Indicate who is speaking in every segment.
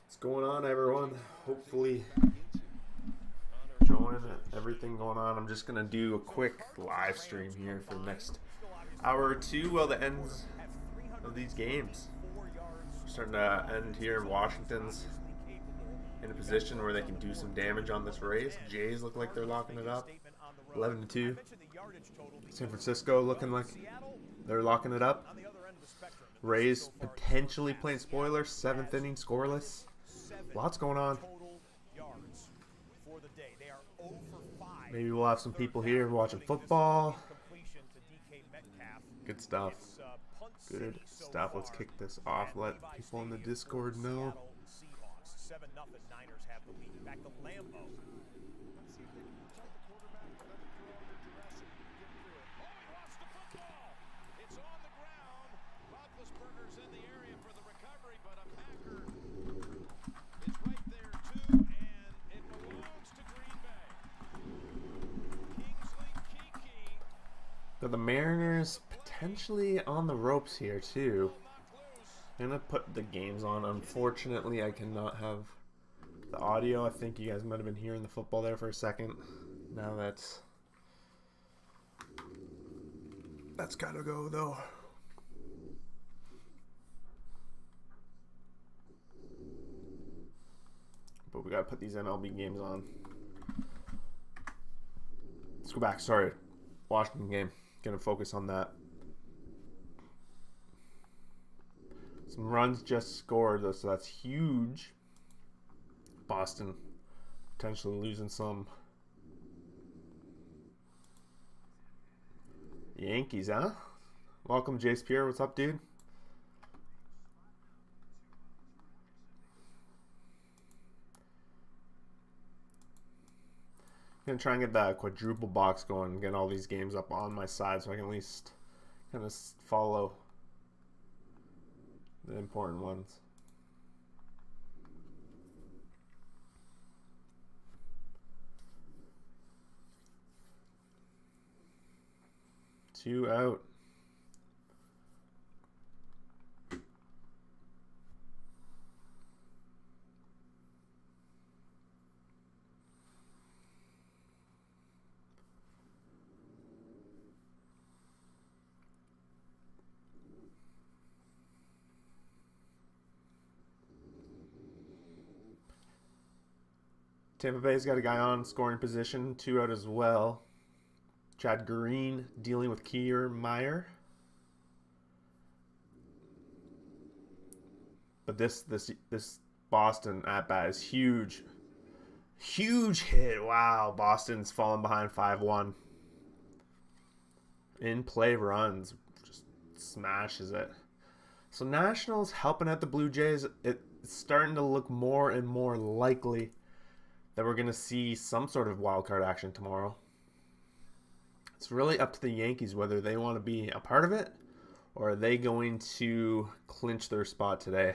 Speaker 1: What's going on, everyone? Hopefully enjoying everything going on. I'm just gonna do a quick live stream here for the next hour or two while the ends of these games. We're starting to end here. Washington's in a position where they can do some damage on this race. Jays look like they're locking it up, 11-2. San Francisco looking like they're locking it up. Rays potentially playing spoiler, 7th inning scoreless. Lots going on. Maybe we'll have some people here watching football. Good stuff. Good stuff. Let's kick this off. Let people in the Discord know.
Speaker 2: 7-0 Niners have the lead. Back to Lambeau. It's on the ground. Roethlisberger's in the area for the recovery, but a Packer is right there too, and it belongs to Green Bay. Kingsley Keke.
Speaker 1: Got the Mariners potentially on the ropes here too. I'm gonna put the games on. Unfortunately, I cannot have the audio. I think you guys might have been hearing the football there for a second. Now that's gotta go though. But we gotta put these MLB games on. Let's go back. Sorry, Washington game. Gonna focus on that. Some runs just scored, though, so that's huge. Boston potentially losing some. Yankees, huh? Welcome, Jace Pierre. What's up, dude? I'm gonna try and get that quadruple box going and get all these games up on my side so I can at least kind of follow the important ones. Two out. Tampa Bay's got a guy on scoring position, 2 out as well. Chad Green dealing with Kiermaier. But this Boston at bat is huge. Huge hit. Wow, Boston's falling behind 5-1. In play runs. Just smashes it. So Nationals helping out the Blue Jays. It's starting to look more and more likely that we're going to see some sort of wild card action tomorrow. It's really up to the Yankees whether they want to be a part of it or are they going to clinch their spot today.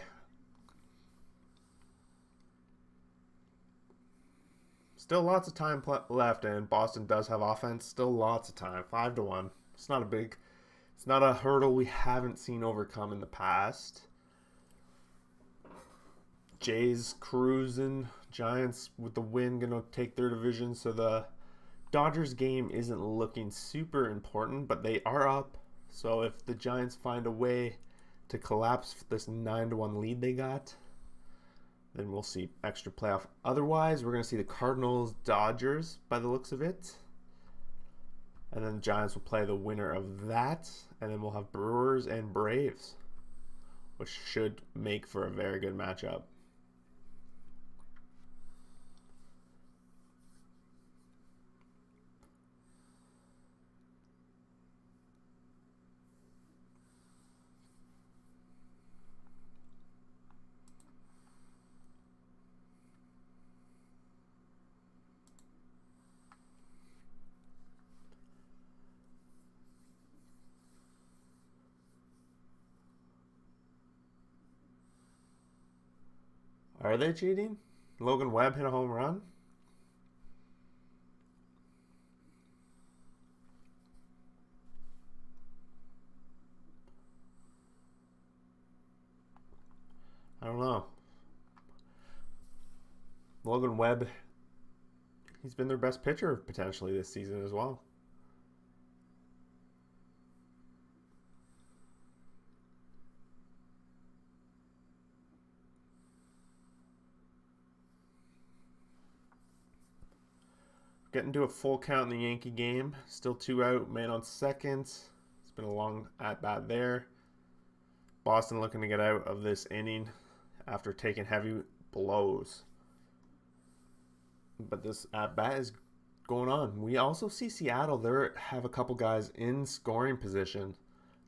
Speaker 1: Still lots of time left, and Boston does have offense. Still lots of time. 5-1. It's not a hurdle we haven't seen overcome in the past. Jays cruising. Giants with the win gonna take their division, so the Dodgers game isn't looking super important, but they are up. So if the Giants find a way to collapse this 9-1 lead they got, then we'll see extra playoff. Otherwise, we're gonna see the Cardinals Dodgers by the looks of it, and then the Giants will play the winner of that, and then we'll have Brewers and Braves, which should make for a very good matchup. Are they cheating? Logan Webb hit a home run? I don't know. Logan Webb, he's been their best pitcher potentially this season as well. Getting to a full count in the Yankee game. Still 2 out, man on second. It's been a long at-bat there. Boston looking to get out of this inning after taking heavy blows. But this at-bat is going on. We also see Seattle. They have a couple guys in scoring position.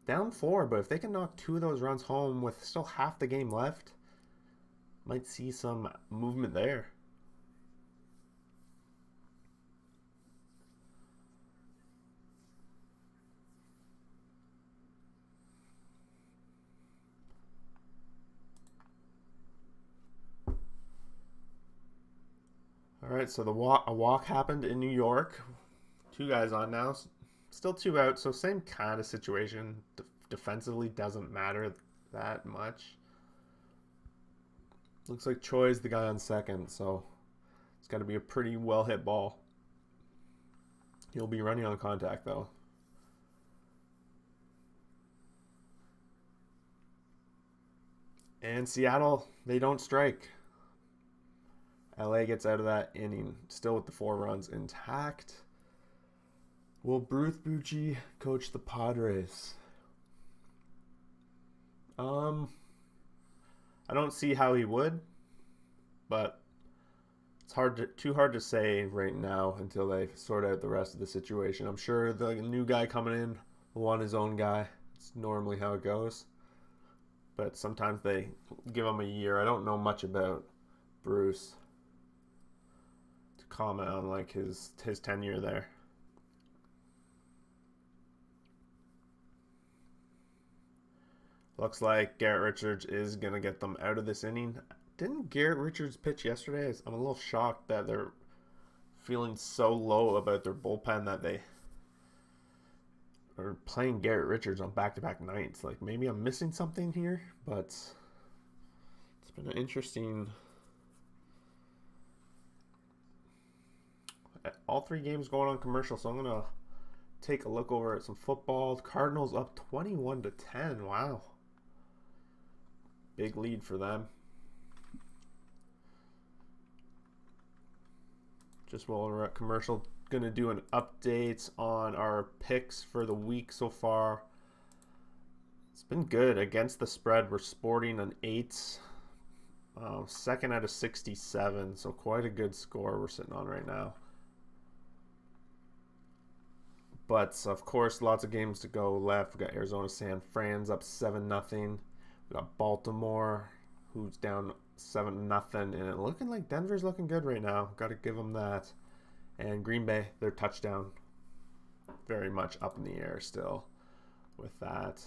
Speaker 1: Down 4, but if they can knock 2 of those runs home with still half the game left, might see some movement there. All right, so a walk happened in New York. 2 guys on now. Still 2 out, so same kind of situation. Defensively doesn't matter that much. Looks like Choi's the guy on second, so it's got to be a pretty well hit ball. He'll be running on contact though. And Seattle, they don't strike. LA gets out of that inning, still with the 4 runs intact. Will Bruce Bochy coach the Padres? I don't see how he would, but it's too hard to say right now until they sort out the rest of the situation. I'm sure the new guy coming in will want his own guy. It's normally how it goes, but sometimes they give him a year. I don't know much about Bruce to comment on like his tenure there. Looks like Garrett Richards is going to get them out of this inning. Didn't Garrett Richards pitch yesterday? I'm a little shocked that they're feeling so low about their bullpen that they are playing Garrett Richards on back-to-back nights. Like, maybe I'm missing something here, but it's been an interesting... All 3 games going on commercial, so I'm going to take a look over at some football. Cardinals up 21-10. Wow. Big lead for them. Just while we're at commercial, gonna do an update on our picks for the week so far. It's been good against the spread. We're sporting an 8, second out of 67, so quite a good score we're sitting on right now. But of course, lots of games to go left. We got Arizona San Fran's up 7-0. We got Baltimore, who's down 7-0, and it looking like Denver's looking good right now. Got to give them that. And Green Bay, their touchdown, very much up in the air still with that.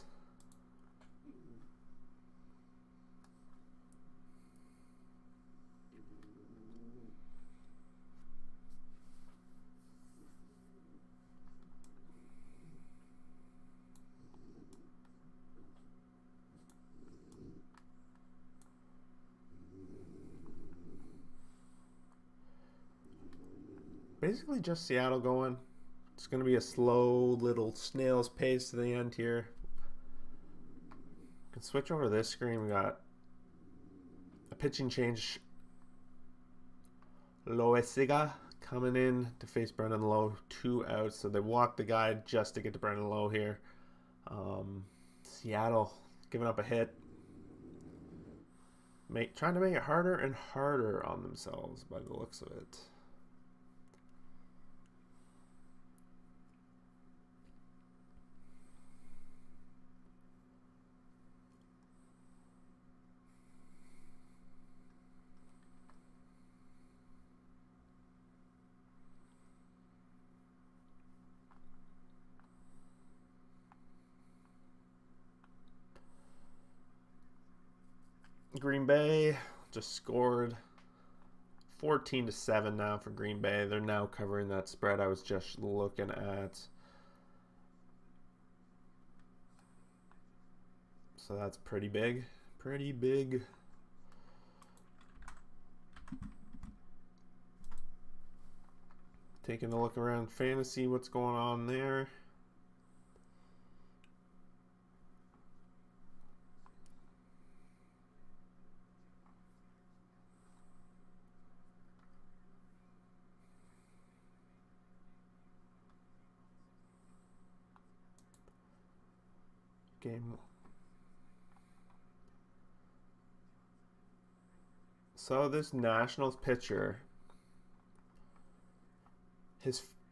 Speaker 1: Basically just Seattle going. It's going to be a slow little snail's pace to the end here. Can switch over to this screen. We got a pitching change. Loaizaga coming in to face Brendan Lowe. 2 outs, so they walked the guy just to get to Brendan Lowe here. Seattle giving up a hit. Trying to make it harder and harder on themselves by the looks of it. Green Bay just scored 14-7 now for Green Bay. They're now covering that spread I was just looking at. So that's pretty big. Pretty big. Taking a look around fantasy, what's going on there. Game. So this Nationals pitcher,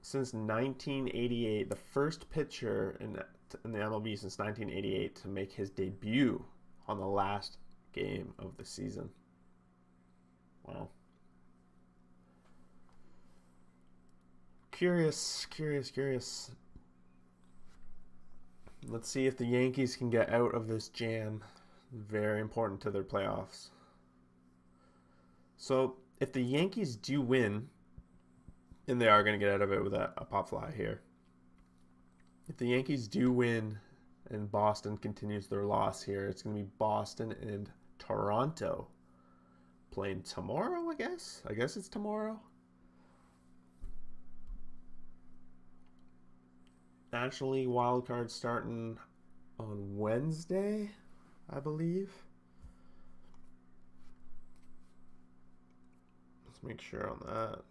Speaker 1: since 1988, the first pitcher in the MLB since 1988 to make his debut on the last game of the season. Wow. Curious. Let's see if the Yankees can get out of this jam. Very important to their playoffs. So if the Yankees do win, and they are going to get out of it with a pop fly here. If the Yankees do win and Boston continues their loss here, it's going to be Boston and Toronto playing tomorrow, I guess. I guess it's tomorrow. National League Wildcard starting on Wednesday, I believe. Let's make sure on that.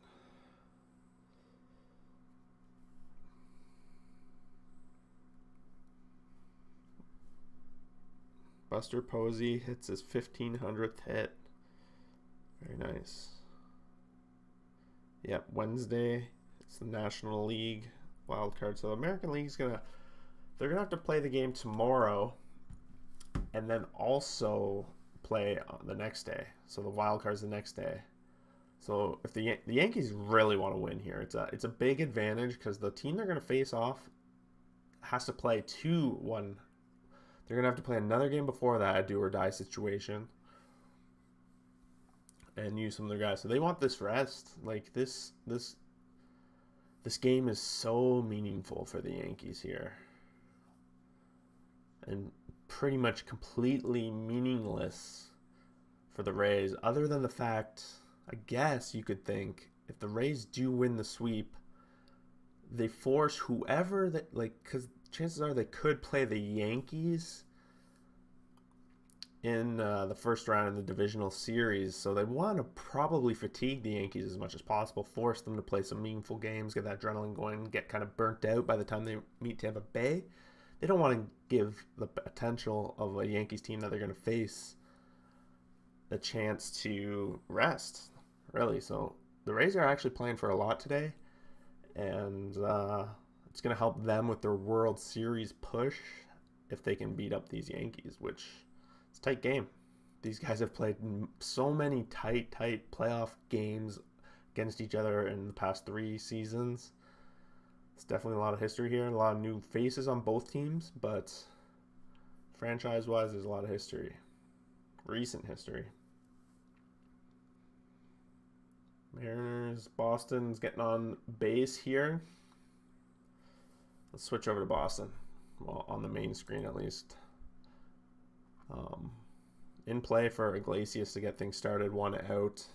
Speaker 1: Buster Posey hits his 1500th hit. Very nice. Yep, Wednesday. It's the National League wild card. So the American League's they're gonna have to play the game tomorrow, and then also play the next day. So the wild card's the next day. So if the Yankees really want to win here, it's a big advantage because the team they're gonna face off has to play 2-1. They're gonna have to play another game before that, a do or die situation, and use some of their guys. So they want this rest. Like this game is so meaningful for the Yankees here, and pretty much completely meaningless for the Rays, other than the fact, I guess you could think, if the Rays do win the sweep, they force whoever that, because chances are they could play the Yankees in the first round in the divisional series. So they want to probably fatigue the Yankees as much as possible, force them to play some meaningful games, get that adrenaline going, get kind of burnt out by the time they meet Tampa Bay. They don't want to give the potential of a Yankees team that they're going to face a chance to rest, really. So the Rays are actually playing for a lot today, and it's going to help them with their World Series push if they can beat up these Yankees, which it's a tight game. These guys have played so many tight playoff games against each other in the past 3 seasons. It's definitely a lot of history here, a lot of new faces on both teams, but franchise-wise, there's a lot of history. Recent history. Mariners, Boston's getting on base here. Let's switch over to Boston. Well, on the main screen at least. In play for Iglesias to get things started, 1 out.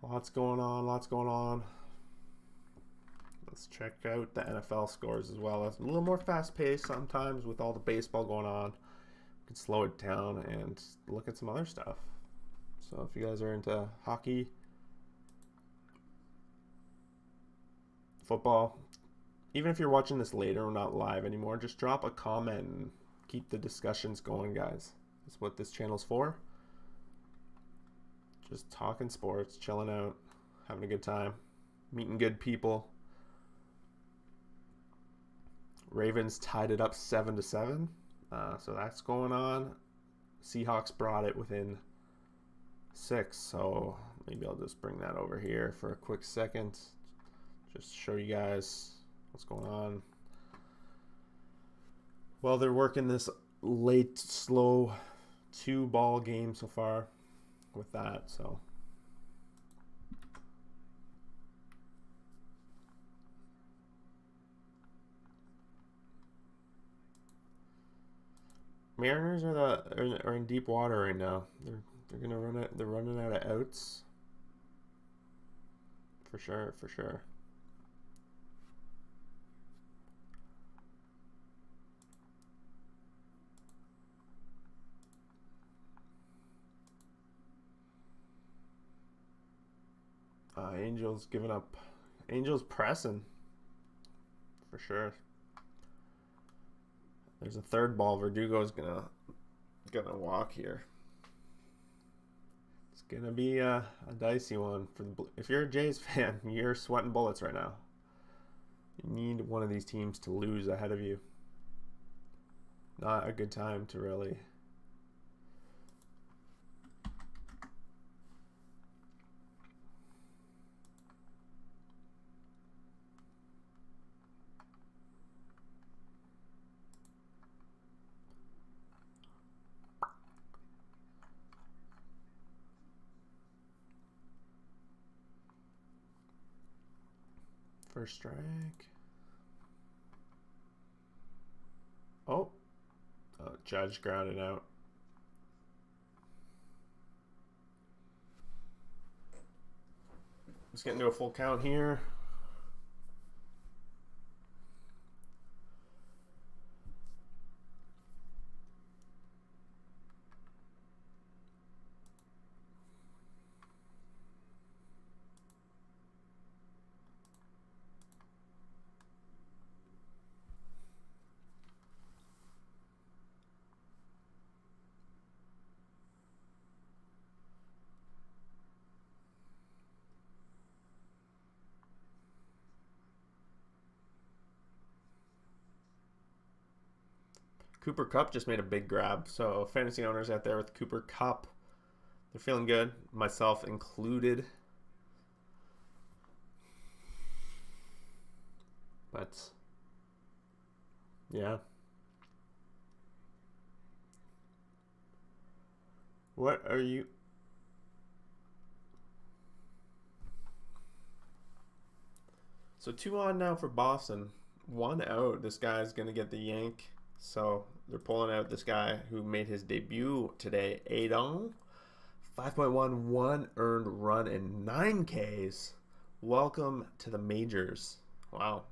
Speaker 1: Lots going on. Let's check out the NFL scores as well. It's a little more fast-paced sometimes with all the baseball going on. We can slow it down and look at some other stuff. So if you guys are into hockey, football, even if you're watching this later or not live anymore, just drop a comment and keep the discussions going, guys. That's what this channel's for. Just talking sports, chilling out, having a good time, meeting good people. Ravens tied it up 7-7, so that's going on. Seahawks brought it within 6, so maybe I'll just bring that over here for a quick second. Just show you guys what's going on. Well, they're working this late, slow 2-ball game so far with that, so Mariners are in deep water right now. They're running out of outs. For sure, for sure. Angels giving up. Angels pressing. For sure. There's a third ball. Verdugo's gonna walk here. It's gonna be a dicey one for the. If you're a Jays fan, you're sweating bullets right now. You need one of these teams to lose ahead of you. Not a good time to really. First strike. Oh, Judge grounded out. Let's get into a full count here. Cooper Kupp just made a big grab. So fantasy owners out there with Cooper Kupp, they're feeling good, myself included. But yeah. What are you? So 2 on now for Boston. 1 out. This guy's gonna get the yank. So they're pulling out this guy who made his debut today, Adon. 5.11 earned run and 9 Ks. Welcome to the majors. Wow.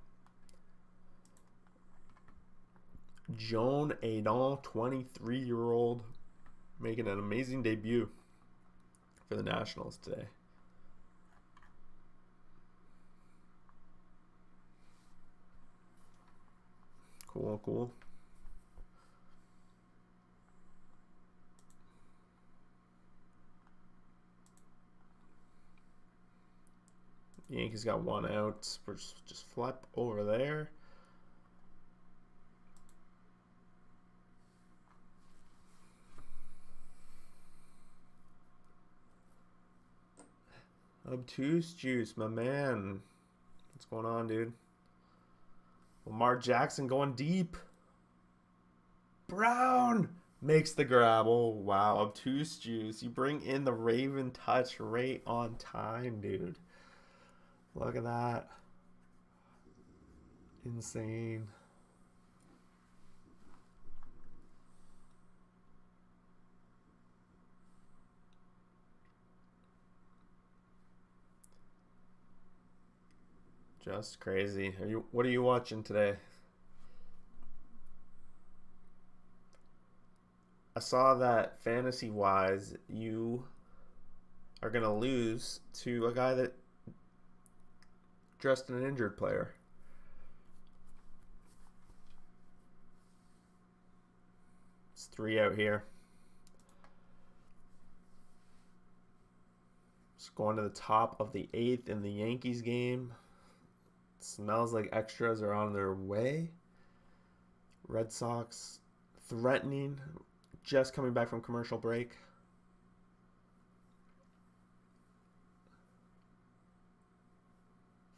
Speaker 1: Joan Adon, 23-year-old, making an amazing debut for the Nationals today. Cool, cool. Yankees got 1 out. We're just flip over there. Obtuse Juice, my man. What's going on, dude? Lamar Jackson going deep. Brown makes the grab. Oh, wow. Obtuse Juice. You bring in the Raven touch right on time, dude. Look at that. Insane. Just crazy. What are you watching today? I saw that fantasy-wise, you are going to lose to a guy that dressed an injured player. It's 3 out here. It's going to the top of the 8th in the Yankees game. It smells like extras are on their way. Red Sox threatening, just coming back from commercial break.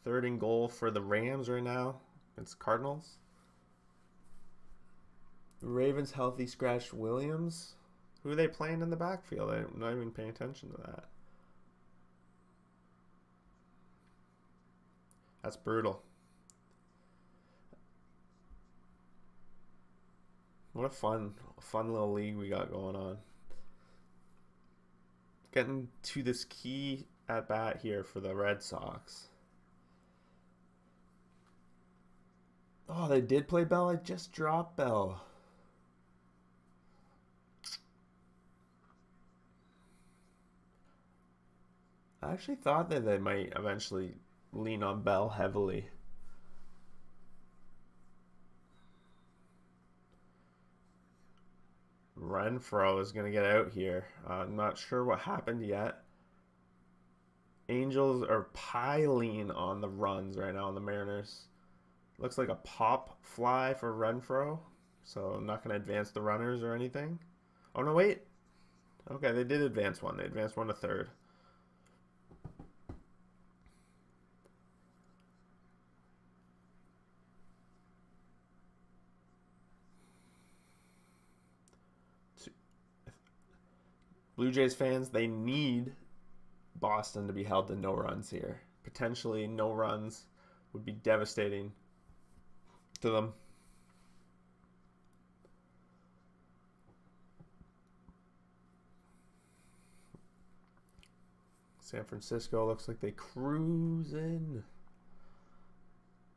Speaker 1: Third and goal for the Rams right now against Cardinals. Ravens healthy scratched Williams. Who are they playing in the backfield? I'm not even paying attention to that. That's brutal. What a fun little league we got going on. getting to this key at bat here for the Red Sox. Oh, they did play Bell. I just dropped Bell. I actually thought that they might eventually lean on Bell heavily. Renfroe is going to get out here. I'm not sure what happened yet. Angels are piling on the runs right now on the Mariners. Looks like a pop fly for Renfroe. So I'm not going to advance the runners or anything. Oh, no, wait. Okay, they did advance one. They advanced one to third. Blue Jays fans, they need Boston to be held to no runs here. Potentially no runs would be devastating to them. San Francisco looks like they cruise in.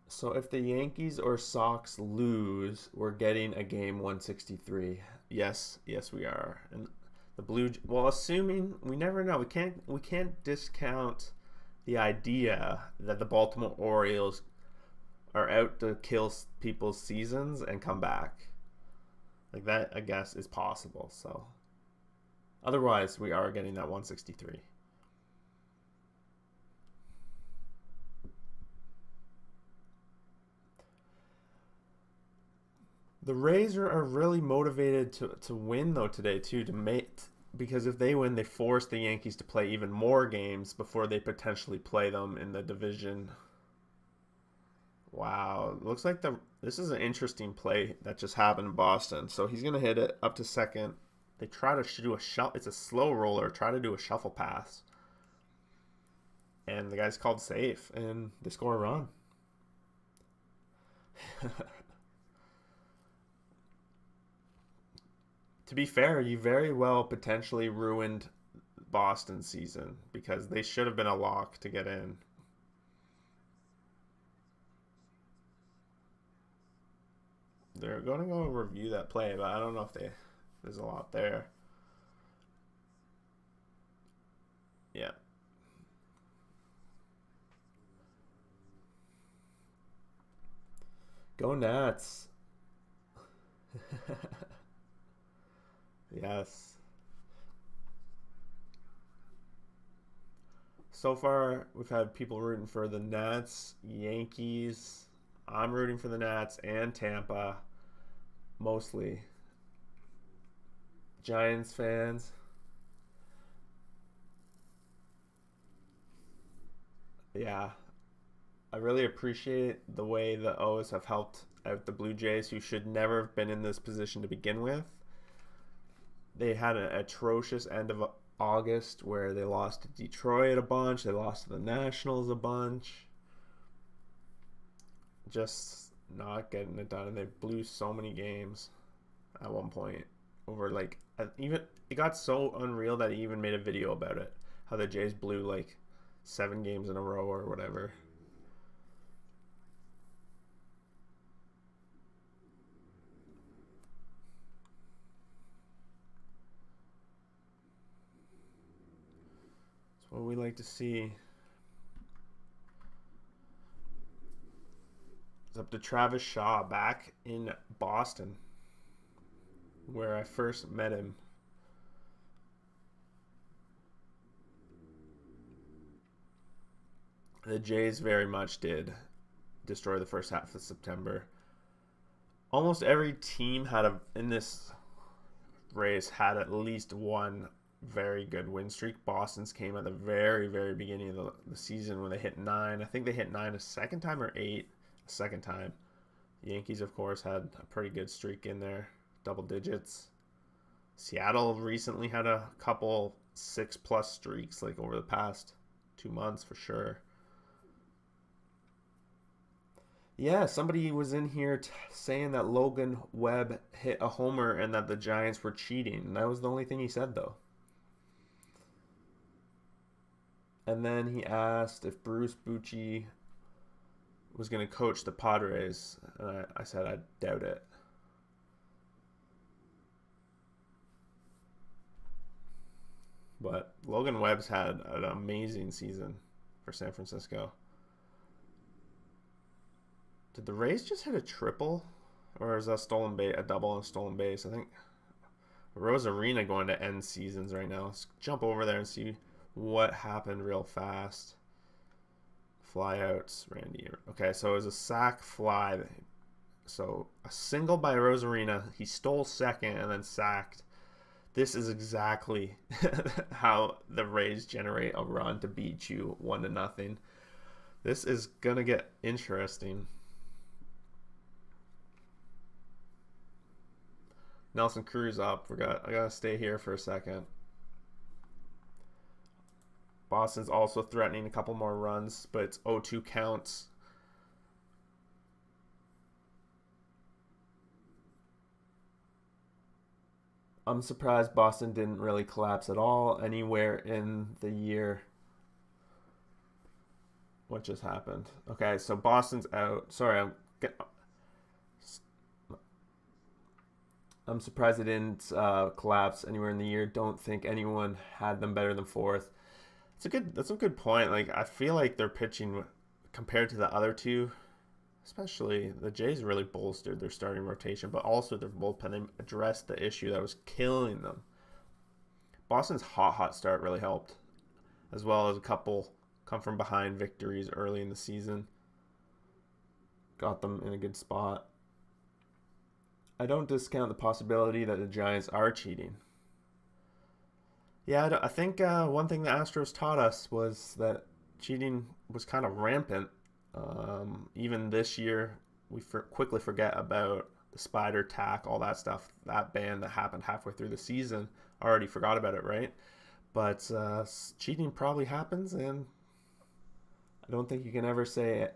Speaker 1: So if the Yankees or Sox lose, we're getting a game 163. Yes, we are. And the well, assuming, we never know. We can't discount the idea that the Baltimore Orioles are out to kill people's seasons and come back. Like that, I guess, is possible. So otherwise, we are getting that 163. The Rays are really motivated to win, though, today, too, because if they win, they force the Yankees to play even more games before they potentially play them in the division. Wow. Looks like this is an interesting play that just happened in Boston. So he's going to hit it up to second. They try to do a shuffle. It's a slow roller. Try to do a shuffle pass. And the guy's called safe, and they score a run. To be fair, you very well potentially ruined Boston's season because they should have been a lock to get in. They're going to go review that play, but I don't know if there's a lot there. Yeah. Go Nats. Yes. So far, we've had people rooting for the Nats, Yankees. I'm rooting for the Nats and Tampa, mostly. Giants fans. Yeah. I really appreciate the way the O's have helped out the Blue Jays, who should never have been in this position to begin with. They had an atrocious end of August where they lost to Detroit a bunch. They lost to the Nationals a bunch. Just not getting it done. And they blew so many games at one point. Even it got so unreal that he even made a video about it. How the Jays blew like 7 games in a row or whatever. What we like to see. It's up to Travis Shaw back in Boston, where I first met him. The Jays very much did destroy the first half of September. Almost every team in this race had at least one very good win streak. Boston's came at the very, very beginning of the season when they hit 9. I think they hit 9 a second time or 8 a second time. The Yankees, of course, had a pretty good streak in there, double digits. Seattle recently had a couple 6+ streaks, like over the past 2 months for sure. Yeah, somebody was in here saying that Logan Webb hit a homer and that the Giants were cheating. And that was the only thing he said, though. And then he asked if Bruce Bucci was going to coach the Padres. And I said I doubt it. But Logan Webb's had an amazing season for San Francisco. Did the Rays just hit a triple? Or is that stolen base, a double and a stolen base? I think Rosarina going to end seasons right now. Let's jump over there and see what happened real fast. Flyouts, Randy. Okay, so it was a sac fly. So a single by Rosarina. He stole second and then sacked. This is exactly how the Rays generate a run to beat you 1-0. This is gonna get interesting. Nelson Cruz up. I gotta stay here for a second. Boston's also threatening a couple more runs, but it's 0-2 counts. I'm surprised Boston didn't really collapse at all anywhere in the year. What just happened? Okay, so Boston's out. Sorry, I'm surprised they didn't collapse anywhere in the year. Don't think anyone had them better than fourth. That's a good point. Like, I feel like their pitching compared to the other two, especially the Jays, really bolstered their starting rotation, but also their bullpen. They addressed the issue that was killing them. Boston's hot start really helped, as well as a couple come from behind victories early in the season. Got them in a good spot. I don't discount the possibility that the Giants are cheating. Yeah, I think one thing the Astros taught us was that cheating was kind of rampant. Even this year, we quickly forget about the spider tack, all that stuff. That ban that happened halfway through the season, already forgot about it, right? But cheating probably happens, and I don't think you can ever say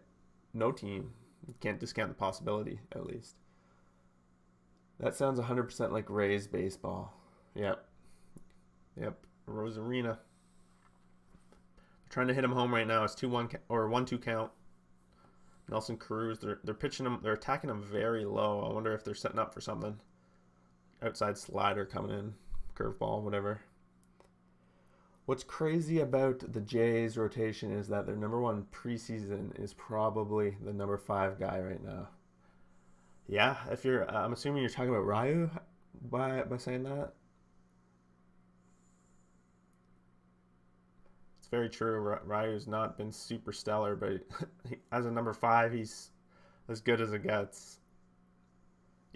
Speaker 1: no team. You can't discount the possibility, at least. That sounds 100% like Rays baseball. Yep. Rosarina. Trying to hit him home right now. It's 2-1 or 1-2 count. Nelson Cruz. They're pitching him. They're attacking him very low. I wonder if they're setting up for something. Outside slider coming in, curveball, whatever. What's crazy about the Jays rotation is that their number one preseason is probably the number 5 guy right now. Yeah, if you're, I'm assuming you're talking about Ryu by saying that. It's very true. Ryu's not been super stellar, but as a number 5, he's as good as it gets.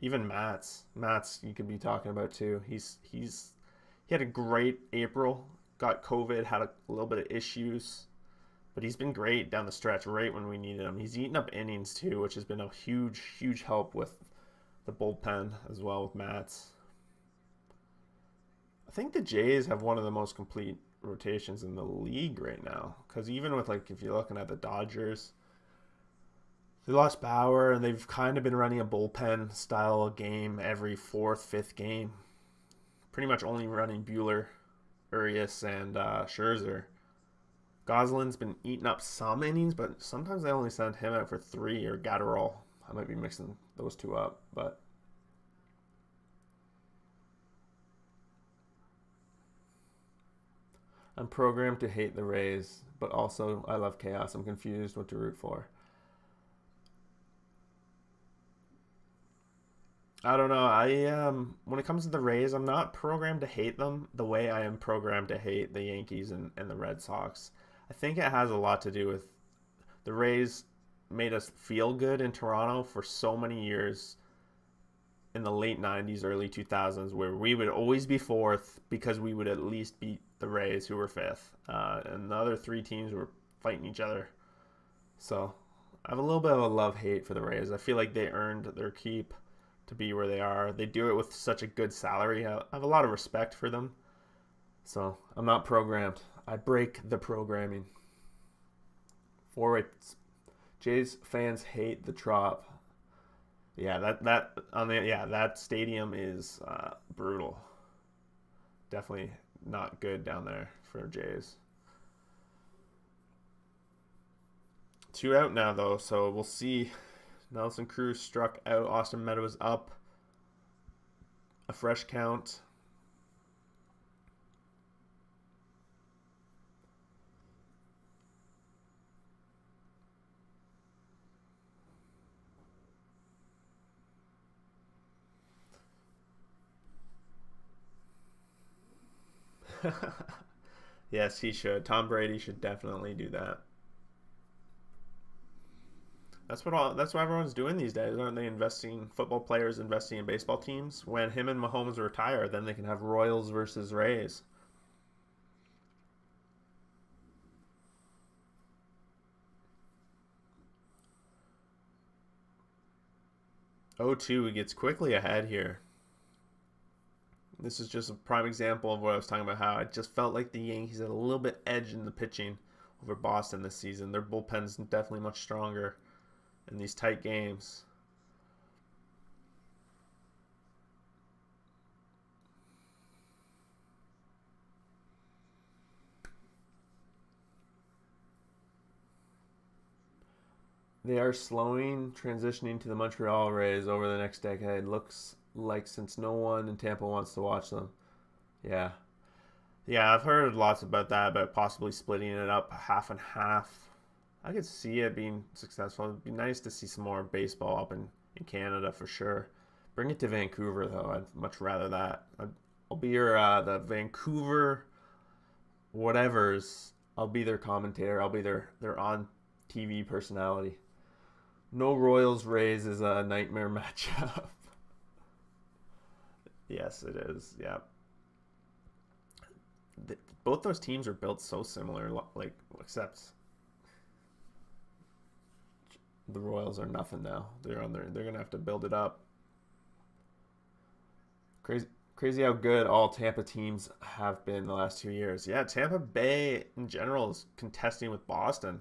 Speaker 1: Even Matz you could be talking about too. He had a great April, got COVID, had a little bit of issues, but he's been great down the stretch right when we needed him. He's eaten up innings too, which has been a huge help with the bullpen as well with Matz. I think the Jays have one of the most complete rotations in the league right now, because even with, like, if you're looking at the Dodgers, they lost Bauer and they've kind of been running a bullpen style game every 4th, 5th game. Pretty much only running Buehler, Urias, and Scherzer. Gosselin's been eating up some innings, but sometimes they only send him out for 3, or Gatterall. I might be mixing those two up, but I'm programmed to hate the Rays, but also I love chaos. I'm confused what to root for. I don't know. When it comes to the Rays, I'm not programmed to hate them the way I am programmed to hate the Yankees and the Red Sox. I think it has a lot to do with the Rays made us feel good in Toronto for so many years in the late 90s, early 2000s, where we would always be 4th because we would at least beat the Rays, who were 5th. And the other 3 teams were fighting each other. So I have a little bit of a love-hate for the Rays. I feel like they earned their keep to be where they are. They do it with such a good salary. I have a lot of respect for them. So I'm not programmed. I break the programming. Forward, Jays fans hate the Trop. Yeah, that stadium is brutal. Definitely not good down there for Jays. 2 out now, though, so we'll see. Nelson Cruz struck out. Austin Meadows up. A fresh count. Yes, he should. Tom Brady should definitely do that. That's what everyone's doing these days, aren't they? Football players investing in baseball teams. When him and Mahomes retire, then they can have Royals versus Rays. 0-2, he gets quickly ahead here. This is just a prime example of what I was talking about, how I just felt like the Yankees had a little bit edge in the pitching over Boston this season. Their bullpen's definitely much stronger in these tight games. They are slowing, transitioning to the Montreal Rays over the next decade. Looks like, since no one in Tampa wants to watch them. Yeah. Yeah, I've heard lots about that, about possibly splitting it up half and half. I could see it being successful. It'd be nice to see some more baseball up in Canada for sure. Bring it to Vancouver, though. I'd much rather that. I'll be your the Vancouver whatevers. I'll be their commentator. I'll be their on TV personality. No Royals Rays is a nightmare matchup. Yes, it is. Yeah. Both those teams are built so similar, like, except the Royals are nothing now. They're gonna have to build it up. Crazy how good all Tampa teams have been the last 2 years. Yeah, Tampa Bay in general is contesting with Boston.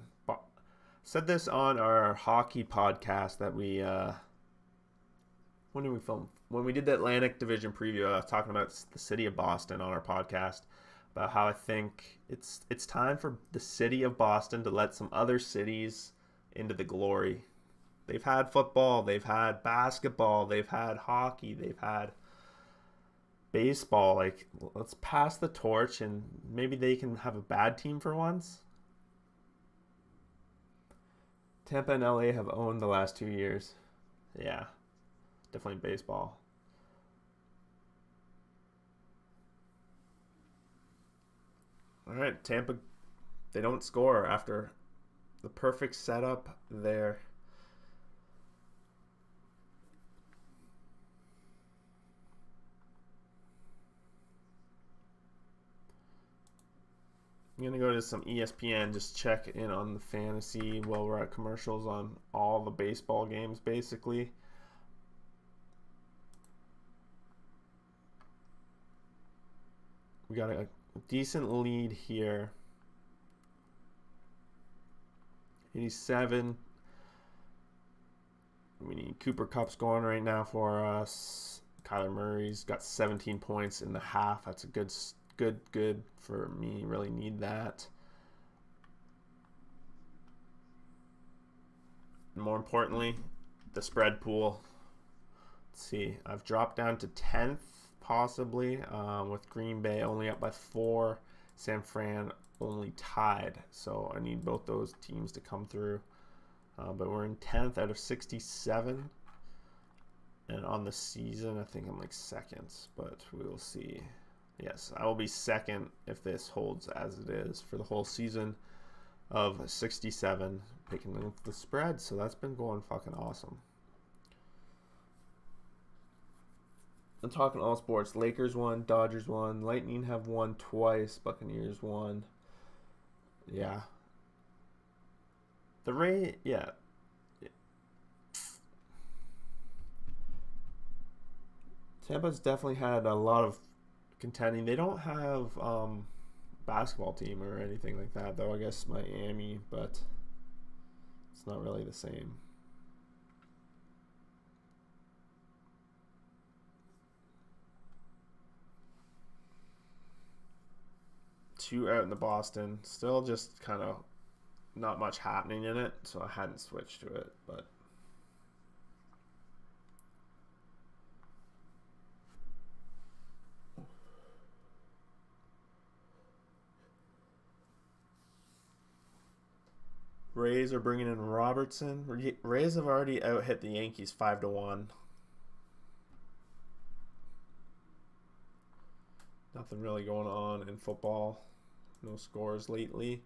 Speaker 1: Said this on our hockey podcast that we when did we film? When we did the Atlantic Division preview, I was talking about the city of Boston on our podcast, about how I think it's time for the city of Boston to let some other cities into the glory. They've had football, they've had basketball, they've had hockey, they've had baseball. Like, let's pass the torch and maybe they can have a bad team for once. Tampa and LA have owned the last 2 years. Yeah, definitely baseball. All right, Tampa, they don't score after the perfect setup there. I'm going to go to some ESPN, just check in on the fantasy while we're at commercials on all the baseball games, basically. We got a decent lead here. 87. We need Cooper Kupp's going right now for us. Kyler Murray's got 17 points in the half. That's a good for me. Really need that. And more importantly, the spread pool. Let's see. I've dropped down to 10th possibly, with Green Bay only up by 4. San Fran only tied. So I need both those teams to come through. But we're in 10th out of 67. And on the season, I think I'm like second, but we will see. Yes, I will be second if this holds as it is for the whole season of 67, picking up the spread. So that's been going fucking awesome. I'm talking all sports. Lakers won, Dodgers won, Lightning have won twice, Buccaneers won. Yeah. The Ray, yeah. Tampa's definitely had a lot of contending. They don't have basketball team or anything like that, though. I guess Miami, but it's not really the same. Two out in the Boston. Still just kind of not much happening in it, so I hadn't switched to it. But Rays are bringing in Robertson. Rays have already out-hit the Yankees 5-1. Nothing really going on in football. No scores lately.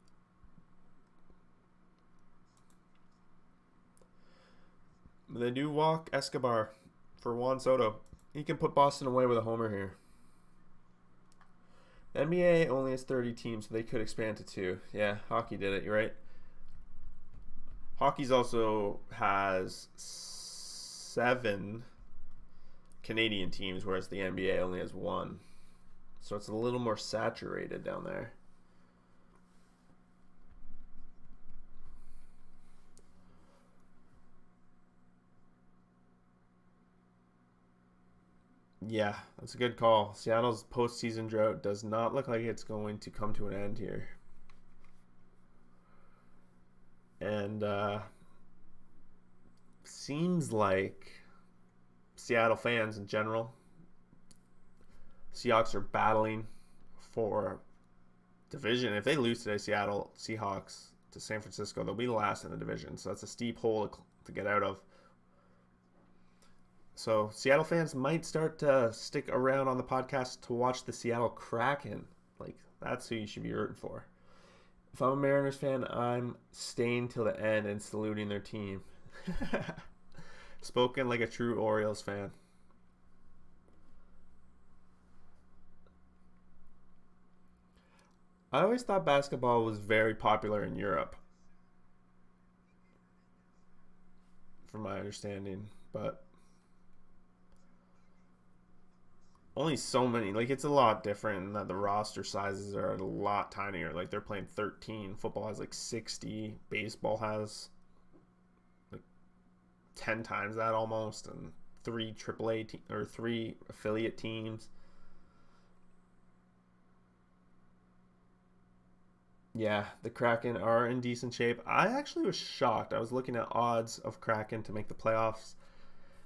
Speaker 1: They do walk Escobar for Juan Soto. He can put Boston away with a homer here. The NBA only has 30 teams, so they could expand to 2. Yeah, hockey did it, you're right. Hockey's also has 7 Canadian teams, whereas the NBA only has 1. So it's a little more saturated down there. Yeah, that's a good call. Seattle's postseason drought does not look like it's going to come to an end here. And seems like Seattle fans in general, Seahawks are battling for division. If they lose today, Seattle Seahawks to San Francisco, they'll be last in the division. So that's a steep hole to get out of. So Seattle fans might start to stick around on the podcast to watch the Seattle Kraken. Like, that's who you should be rooting for. If I'm a Mariners fan, I'm staying till the end and saluting their team. Spoken like a true Orioles fan. I always thought basketball was very popular in Europe, from my understanding, but only so many. Like, it's a lot different in that the roster sizes are a lot tinier. Like, they're playing 13. Football has like 60. Baseball has like 10 times that almost, and 3 AAA or 3 affiliate teams. Yeah, the Kraken are in decent shape. I actually was shocked. I was looking at odds of Kraken to make the playoffs.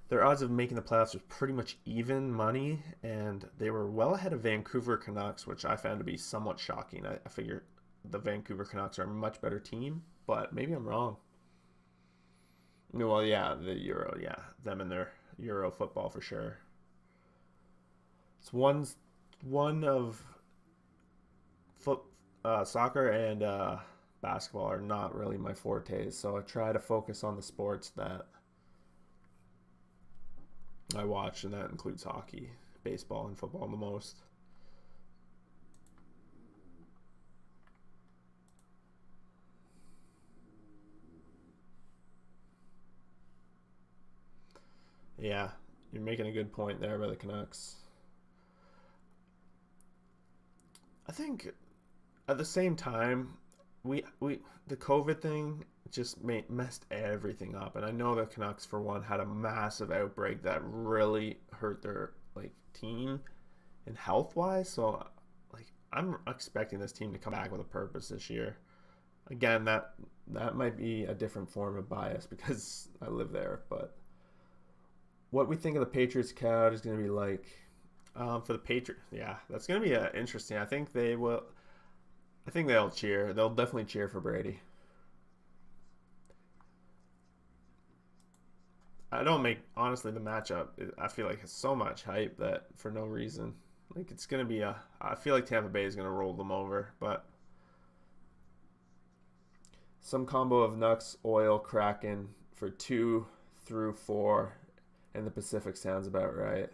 Speaker 1: Their odds of making the playoffs was pretty much even money, and they were well ahead of Vancouver Canucks, which I found to be somewhat shocking. I figure the Vancouver Canucks are a much better team, but maybe I'm wrong. Well, yeah, the Euro, yeah. Them and their Euro football for sure. It's one of soccer and basketball are not really my fortes, so I try to focus on the sports that I watch, and that includes hockey, baseball, and football the most. Yeah, you're making a good point there by the Canucks. I think at the same time, we the COVID thing just messed everything up, and I know the Canucks for one had a massive outbreak that really hurt their like team and health wise. So like I'm expecting this team to come back with a purpose this year. Again, that might be a different form of bias because I live there, but what we think of the Patriots crowd is going to be like for the Patriots. Yeah, that's going to be interesting. I think they'll cheer. They'll definitely cheer for Brady. Honestly, the matchup, I feel like it's so much hype that for no reason. Like, it's going to be I feel like Tampa Bay is going to roll them over, but some combo of Nux, Oil, Kraken for 2 through 4 in the Pacific sounds about right.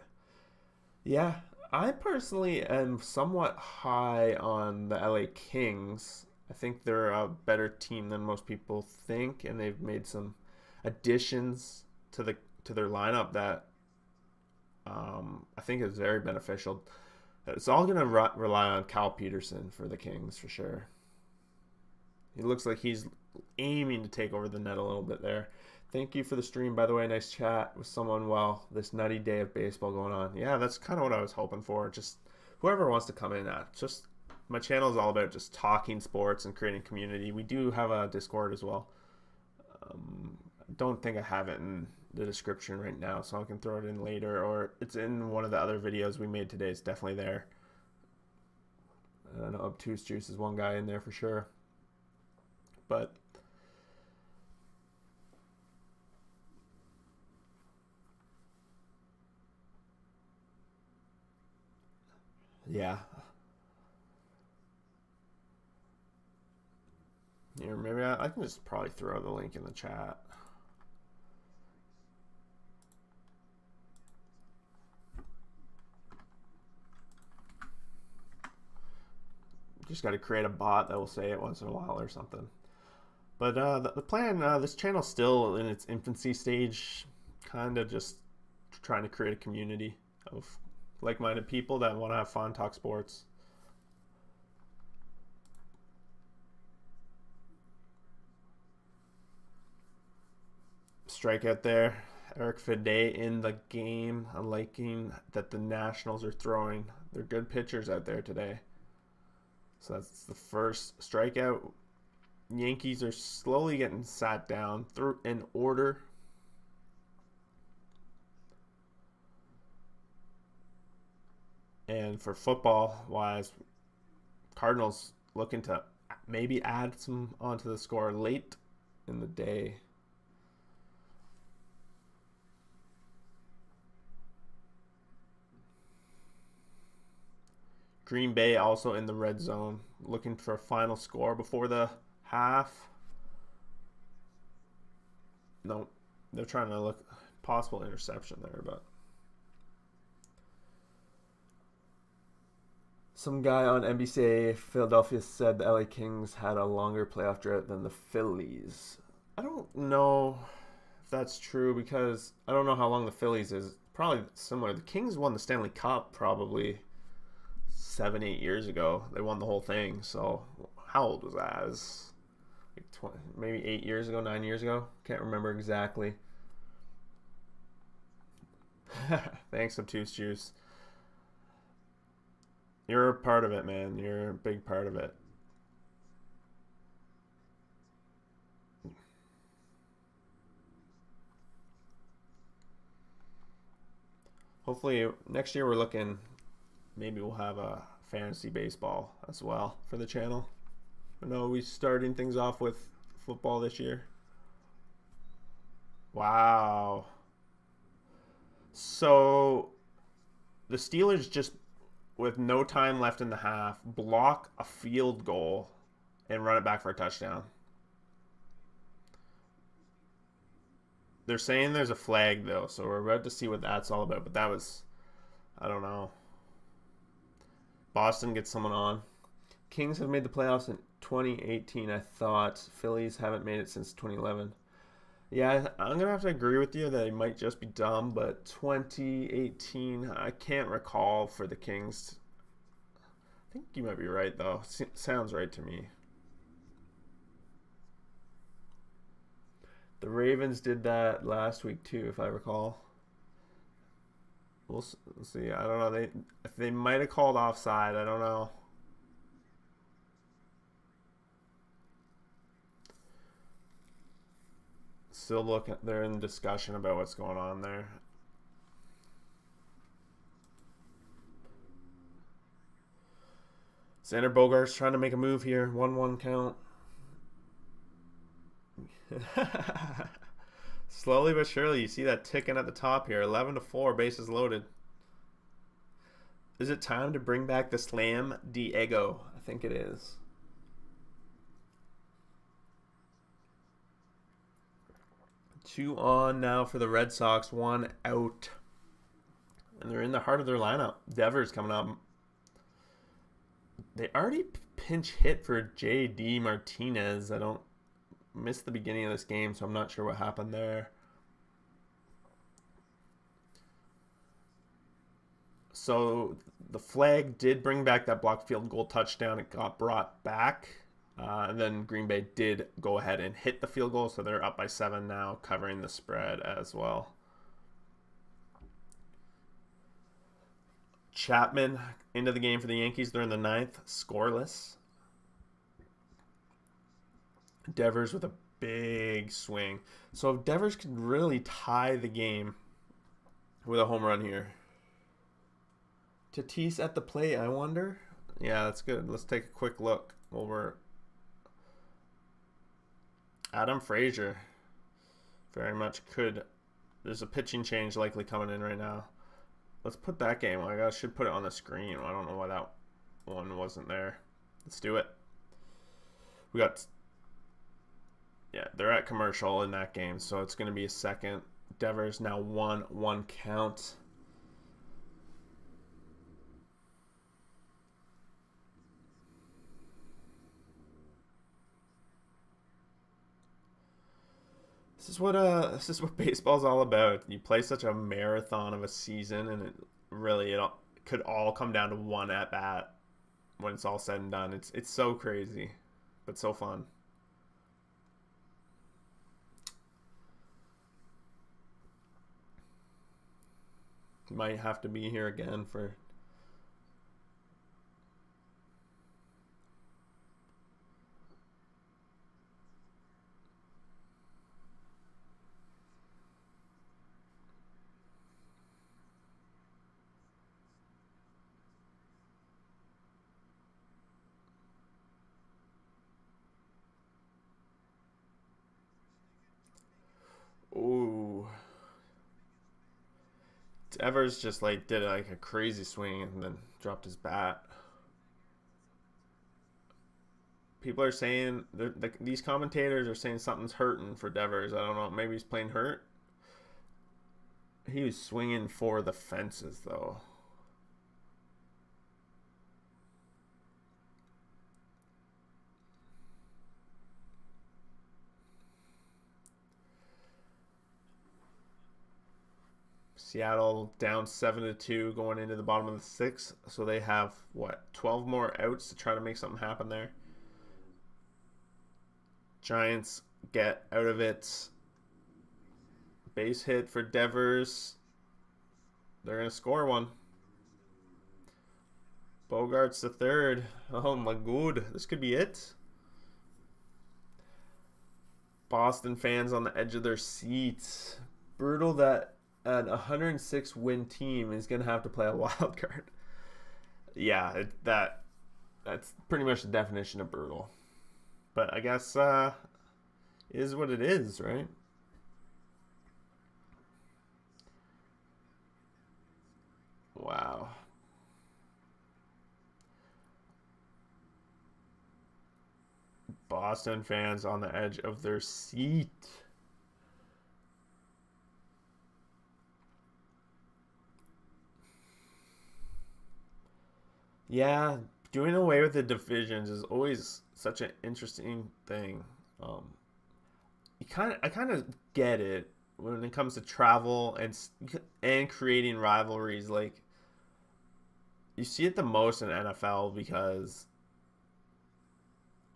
Speaker 1: Yeah, I personally am somewhat high on the LA Kings. I think they're a better team than most people think, and they've made some additions to their lineup that I think is very beneficial. It's all going to rely on Cal Peterson for the Kings for sure. He looks like he's aiming to take over the net a little bit there. Thank you for the stream, by the way. Nice chat with someone while this nutty day of baseball going on. Yeah, that's kind of what I was hoping for. Just whoever wants to come in at, just my channel is all about just talking sports and creating community. We do have a Discord as well. I don't think I have it in the description right now, so I can throw it in later, or it's in one of the other videos we made today. It's definitely there. I know Obtuse Juice is one guy in there for sure. But yeah. Here, maybe I can just probably throw the link in the chat. Just got to create a bot that will say it once in a while or something. But the plan, this channel's still in its infancy stage, kind of just trying to create a community of like-minded people that want to have fun, talk sports. Strikeout there. Eric Fede in the game. I'm liking that the Nationals are throwing. They're good pitchers out there today. So that's the first strikeout. Yankees are slowly getting sat down through in order. And for football wise, Cardinals looking to maybe add some onto the score late in the day. Green Bay also in the red zone, looking for a final score before the half. No, they're trying to look possible interception there, but some guy on NBC Philadelphia said the LA Kings had a longer playoff drought than the Phillies. I don't know if that's true because I don't know how long the Phillies is. Probably similar. The Kings won the Stanley Cup probably 7-8 years ago. They won the whole thing. So how old was that? It was like 20, maybe 8 years ago, 9 years ago. Can't remember exactly. Thanks, Obtuse Juice. You're a part of it, man. You're a big part of it. Hopefully next year we're looking, maybe we'll have a fantasy baseball as well for the channel. I know we're starting things off with football this year. Wow. So the Steelers just, with no time left in the half, block a field goal and run it back for a touchdown. They're saying there's a flag, though, so we're about to see what that's all about. But that was, I don't know. Boston gets someone on. Kings have made the playoffs in 2018, I thought. Phillies haven't made it since 2011. Yeah, I'm going to have to agree with you that they might just be dumb, but 2018, I can't recall for the Kings. I think you might be right, though. Sounds right to me. The Ravens did that last week, too, if I recall. We'll see. I don't know. If they might have called offside. I don't know. Still they're in discussion about what's going on there. Xander Bogaerts trying to make a move here. 1-1 count. Slowly but surely, you see that ticking at the top here. 11-4, bases loaded. Is it time to bring back the Slam Diego? I think it is. Two on now for the Red Sox. One out. And they're in the heart of their lineup. Devers coming up. They already pinch hit for J.D. Martinez. I don't miss the beginning of this game, so I'm not sure what happened there. So the flag did bring back that blocked field goal touchdown. It got brought back. And then Green Bay did go ahead and hit the field goal, so they're up by 7 now, covering the spread as well. Chapman into the game for the Yankees. They're in the ninth, scoreless. Devers with a big swing. So if Devers could really tie the game with a home run here. Tatis at the plate, I wonder. Yeah, that's good. Let's take a quick look over Adam Frazier. Very much could. There's a pitching change likely coming in right now. Let's put that game. I should put it on the screen. I don't know why that one wasn't there. Let's do it. We got... Yeah, they're at commercial in that game, so it's going to be a second. Devers now 1-1 count. This is what baseball's all about. You play such a marathon of a season, and it could all come down to one at bat when it's all said and done. It's so crazy, but so fun. Might have to be here again for... Ooh. Evers just did a crazy swing and then dropped his bat. People are saying these commentators are saying something's hurting for Devers. I don't know. Maybe he's playing hurt. He was swinging for the fences though. Seattle down 7-2 going into the bottom of the sixth. So they have, 12 more outs to try to make something happen there. Giants get out of it. Base hit for Devers. They're going to score one. Bogart's the third. Oh my god. This could be it. Boston fans on the edge of their seats. Brutal that an 106 win team is going to have to play a wild card. Yeah, that's pretty much the definition of brutal. But I guess is what it is, right? Wow. Boston fans on the edge of their seat. Yeah, doing away with the divisions is always such an interesting thing. I kind of get it when it comes to travel and creating rivalries. Like you see it the most in NFL because,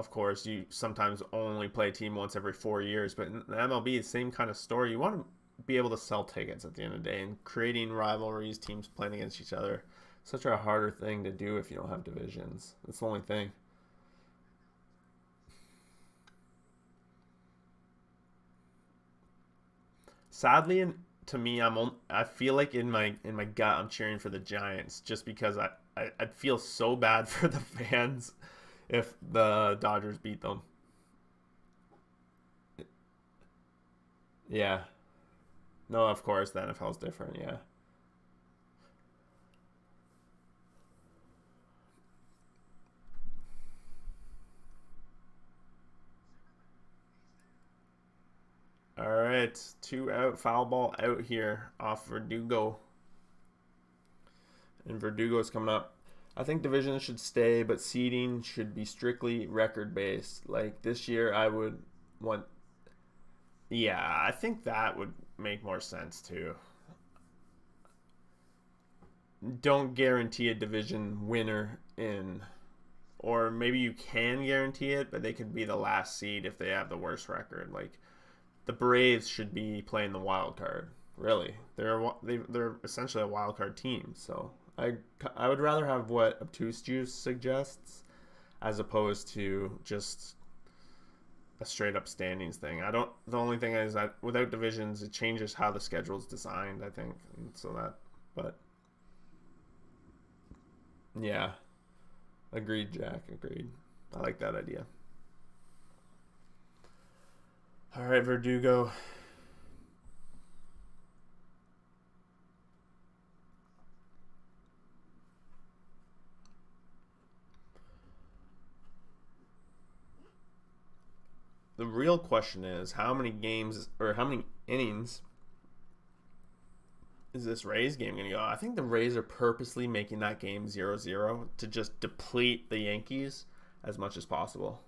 Speaker 1: of course, you sometimes only play a team once every 4 years. But in the MLB, the same kind of story. You want to be able to sell tickets at the end of the day, and creating rivalries, teams playing against each other. Such a harder thing to do if you don't have divisions. That's the only thing. Sadly, and to me, I feel like in my gut, I'm cheering for the Giants just because I'd feel so bad for the fans if the Dodgers beat them. Yeah. No, of course, the NFL is different. Yeah. All right, 2 out, foul ball out here off Verdugo. And Verdugo's coming up. I think divisions should stay, but seeding should be strictly record-based. Like this year, I would want... Yeah, I think that would make more sense too. Don't guarantee a division winner in... Or maybe you can guarantee it, but they could be the last seed if they have the worst record. Like... The Braves should be playing the wild card. Really, they're essentially a wild card team. So I would rather have what Obtuse Juice suggests as opposed to just a straight up standings thing. I don't. The only thing is that without divisions, it changes how the schedule is designed. I think, and so that. But yeah, agreed, Jack. Agreed. I like that idea. All right, Verdugo. The real question is how many games or how many innings is this Rays game going to go? I think the Rays are purposely making that game 0-0 to just deplete the Yankees as much as possible.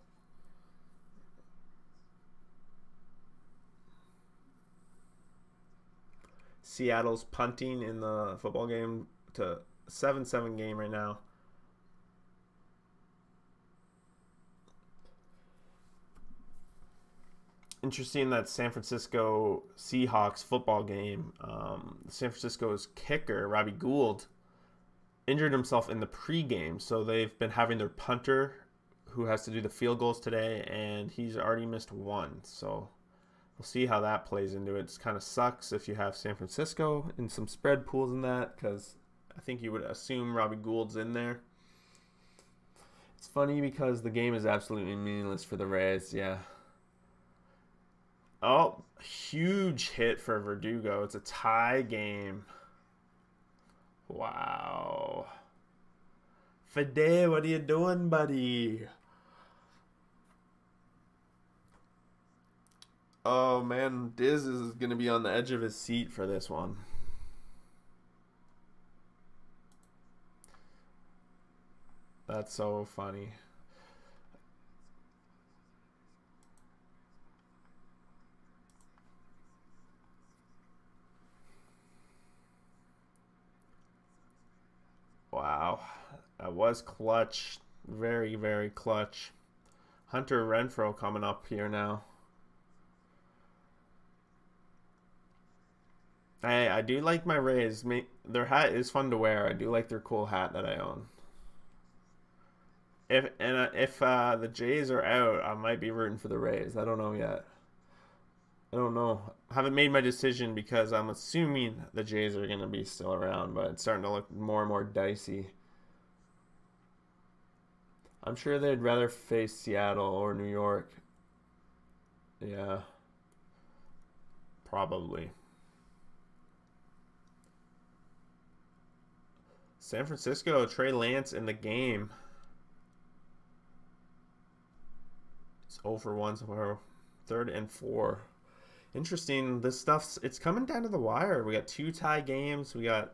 Speaker 1: Seattle's punting in the football game to 7-7 game right now. Interesting that San Francisco Seahawks football game. San Francisco's kicker, Robbie Gould, injured himself in the pregame. So they've been having their punter who has to do the field goals today, and he's already missed one. So we'll see how that plays into it. It kind of sucks if you have San Francisco in some spread pools in that, because I think you would assume Robbie Gould's in there. It's funny because the game is absolutely meaningless for the Rays, yeah. Oh, huge hit for Verdugo. It's a tie game. Wow. Fede, what are you doing, buddy? Oh, man. Diz is going to be on the edge of his seat for this one. That's so funny. Wow, that was clutch. Very, very clutch. Hunter Renfroe coming up here now. Hey, I do like my Rays. Their hat is fun to wear. I do like their cool hat that I own. If the Jays are out, I might be rooting for the Rays. I don't know yet. I don't know. I haven't made my decision because I'm assuming the Jays are going to be still around, but it's starting to look more and more dicey. I'm sure they'd rather face Seattle or New York. Yeah. Probably. San Francisco, Trey Lance in the game. It's 0 for 1 so far. 3rd and 4. Interesting. This it's coming down to the wire. We got 2 tie games. We got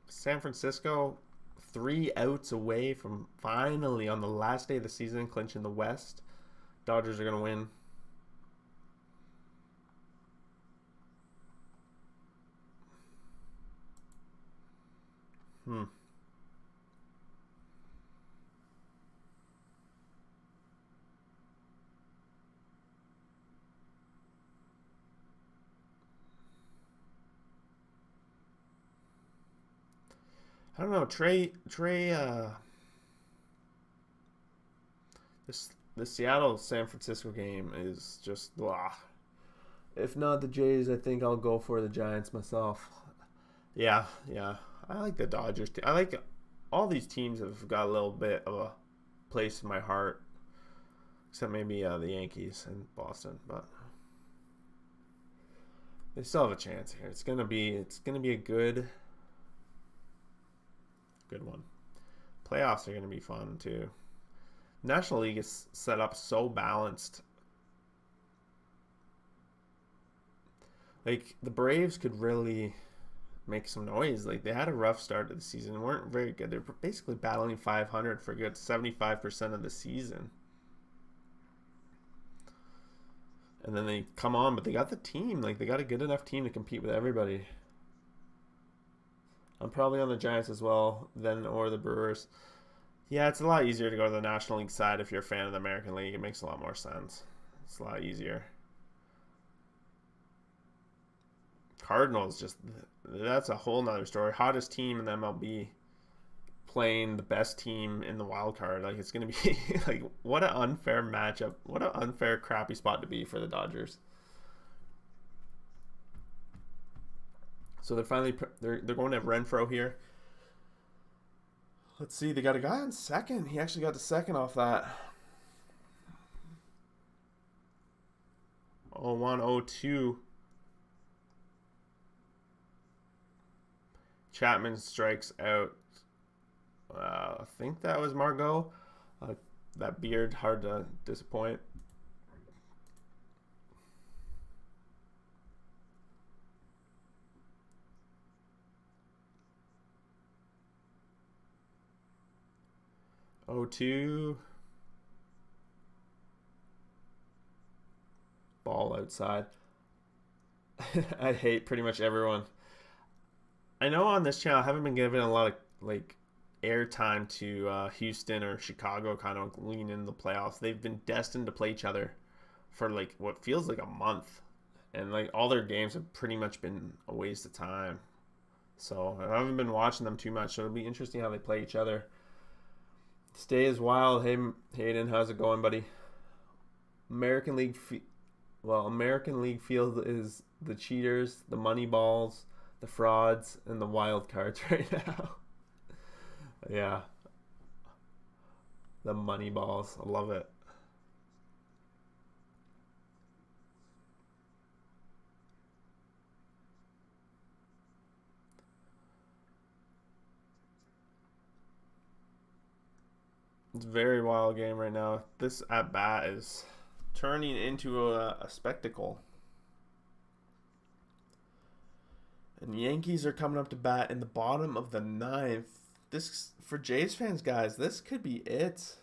Speaker 1: San Francisco 3 outs away from finally on the last day of the season clinching the West. Dodgers are going to win. I don't know. Trey. The Seattle San Francisco game is just blah. If not the Jays, I think I'll go for the Giants myself. Yeah. I like the Dodgers. I like all these teams have got a little bit of a place in my heart, except maybe the Yankees and Boston, but they still have a chance here. It's gonna be a good one. Playoffs are gonna be fun too. National League is set up so balanced. Like the Braves could really make some noise. Like they had a rough start to the season, weren't very good. They were basically battling 500 for a good 75% of the season. And then they come on, but they got the team. Like they got a good enough team to compete with everybody. I'm probably on the Giants as well, or the Brewers. Yeah, it's a lot easier to go to the National League side if you're a fan of the American League. It makes a lot more sense. It's a lot easier. Cardinals, just that's a whole nother story. Hottest team in the MLB playing the best team in the wild card. Like, it's going to be like, what an unfair matchup. What an unfair, crappy spot to be for the Dodgers. So they're finally they're going to have Renfroe here. Let's see. They got a guy on second. He actually got the second off that. 0-1, 0-2. Chapman strikes out. I think that was Margot. That beard, hard to disappoint. O2. Ball outside. I hate pretty much everyone. I know on this channel I haven't been given a lot of like airtime to Houston or Chicago kind of lean in the playoffs. They've been destined to play each other for like what feels like a month, and like all their games have pretty much been a waste of time. So I haven't been watching them too much. So it'll be interesting how they play each other. Stay is wild. Hey Hayden, how's it going, buddy? American League Field is the cheaters, the money balls, the frauds, and the wild cards right now. Yeah. The money balls. I love it. It's a very wild game right now. This at bat is turning into a spectacle. And the Yankees are coming up to bat in the bottom of the ninth. This, for Jays fans, guys, this could be it.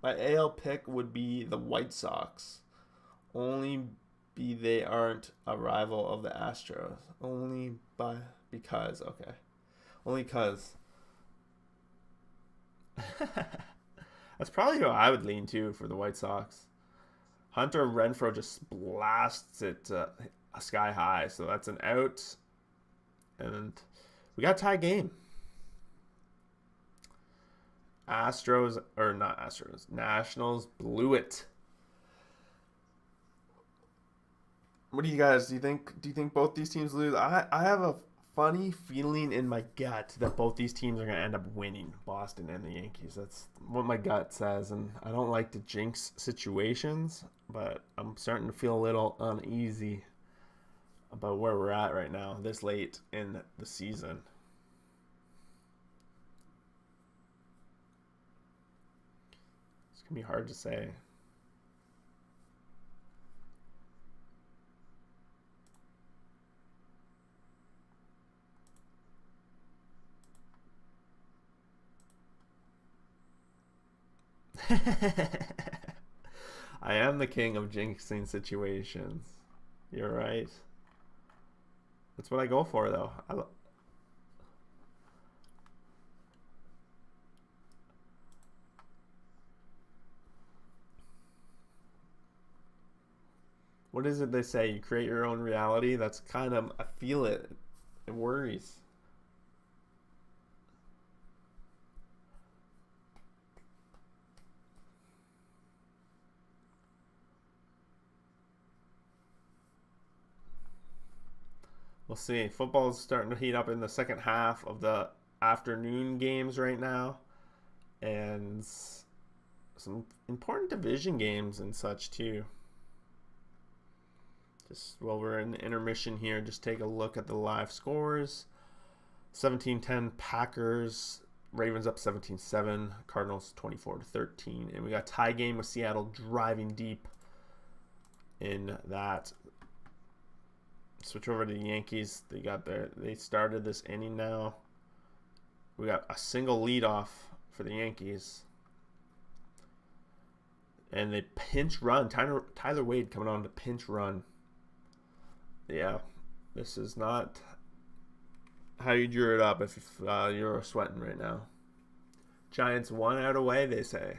Speaker 1: My AL pick would be the White Sox. Only they aren't a rival of the Astros. Only because. That's probably who I would lean to for the White Sox. Hunter Renfroe just blasts it sky high, so that's an out. And we got a tie game. Nationals blew it. What do you guys, do you think both these teams lose? I have a funny feeling in my gut that both these teams are going to end up winning, Boston and the Yankees. That's what my gut says, and I don't like to jinx situations, but I'm starting to feel a little uneasy about where we're at right now, this late in the season. It's going to be hard to say. I am the king of jinxing situations. You're right. That's what I go for, though. What is it they say? You create your own reality? That's kind of, I feel it. It worries. We'll see. Football's starting to heat up in the second half of the afternoon games right now. And some important division games and such, too. Just while we're in the intermission here, just take a look at the live scores. 17-10 Packers. Ravens up 17-7. Cardinals 24-13. And we got a tie game with Seattle driving deep in that. Switch over to the Yankees. They started this inning now. We got a single leadoff for the Yankees. And they pinch run. Tyler Wade coming on to pinch run. Yeah, this is not how you drew it up if you're sweating right now. Giants 1 out away, they say.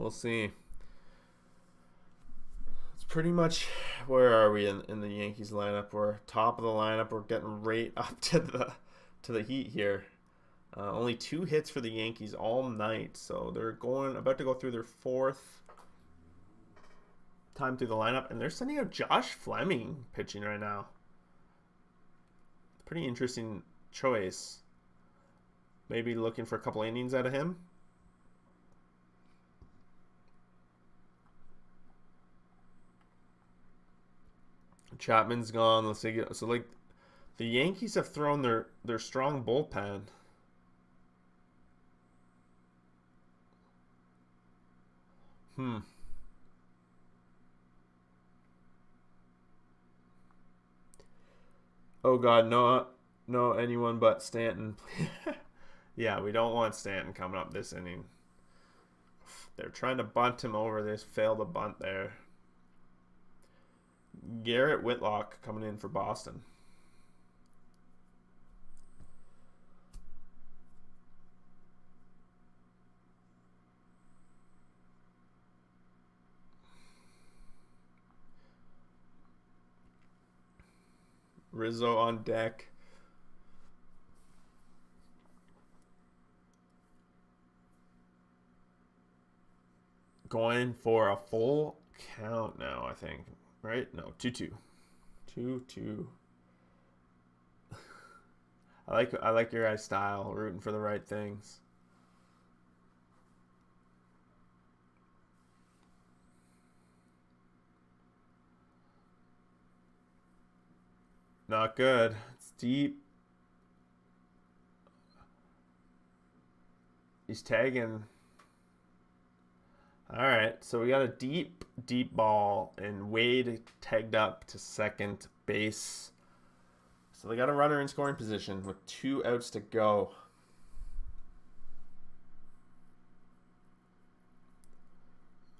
Speaker 1: We'll see. It's pretty much, where are we in the Yankees lineup? We're top of the lineup. We're getting right up to the heat here. Only 2 hits for the Yankees all night, so they're about to go through their 4th time through the lineup, and they're sending out Josh Fleming pitching right now. Pretty interesting choice. Maybe looking for a couple innings out of him. Chapman's gone. Let's see. So, like, the Yankees have thrown their strong bullpen. Oh God, no, anyone but Stanton. Yeah, we don't want Stanton coming up this inning. They're trying to bunt him over. They failed a bunt there. Garrett Whitlock coming in for Boston. Rizzo on deck. Going for a full count now, I think. Right? No, 2-2. 2-2. I like your guys' style, rooting for the right things. Not good. It's deep. He's tagging. All right, so we got a deep ball, and Wade tagged up to second base. So they got a runner in scoring position with 2 outs to go.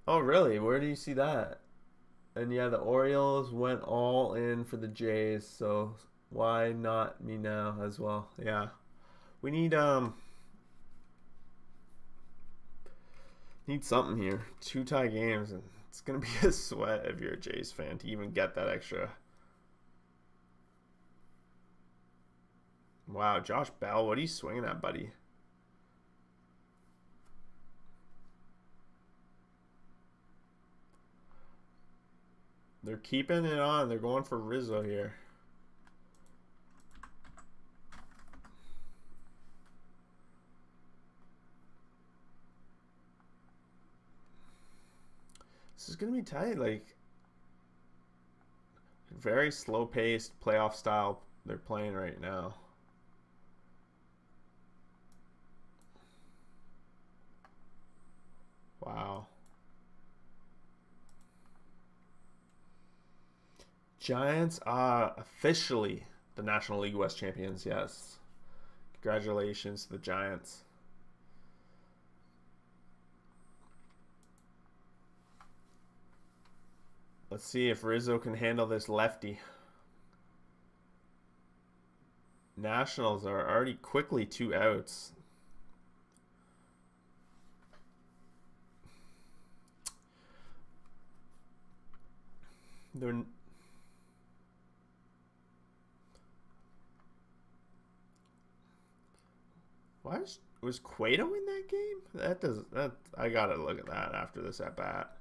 Speaker 1: Oh, really? Where do you see that? And yeah, the Orioles went all in for the Jays, so why not me now as well? Yeah. We need something here. 2 tie games, and it's gonna be a sweat if you're a Jays fan to even get that extra. Wow, Josh Bell, what are you swinging at, buddy? They're keeping it on. They're going for Rizzo here. This is going to be tight. Like, very slow-paced playoff style they're playing right now. Wow. Giants are officially the National League West champions, yes. Congratulations to the Giants. Let's see if Rizzo can handle this lefty. Nationals are already quickly 2 outs. They're... Why was Cueto in that game? I gotta look at that after this at bat.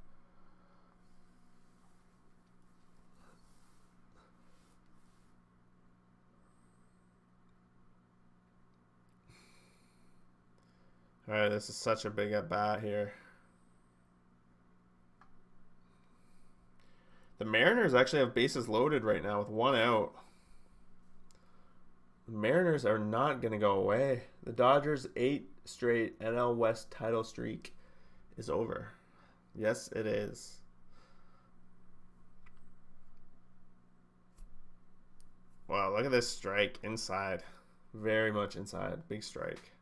Speaker 1: All right, this is such a big at bat here. The Mariners actually have bases loaded right now with 1 out. The Mariners are not going to go away. The Dodgers' 8 straight NL West title streak is over. Yes, it is. Wow, look at this strike inside. Very much inside. Big strike.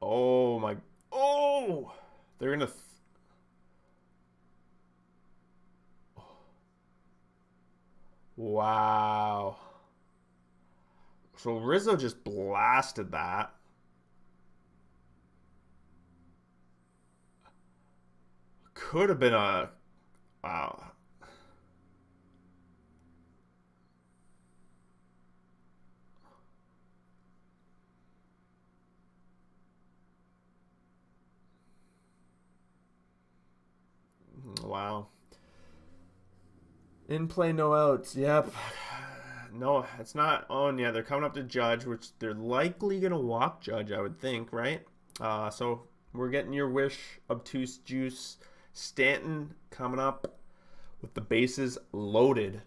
Speaker 1: Oh my. Oh! They're going to. Wow. So Rizzo just blasted that. Could have been a... Wow. Wow. In play, no outs. Yep. No, it's not on yet. They're coming up to Judge, which they're likely going to walk Judge, I would think, right? So we're getting your wish, obtuse juice. Stanton coming up with the bases loaded.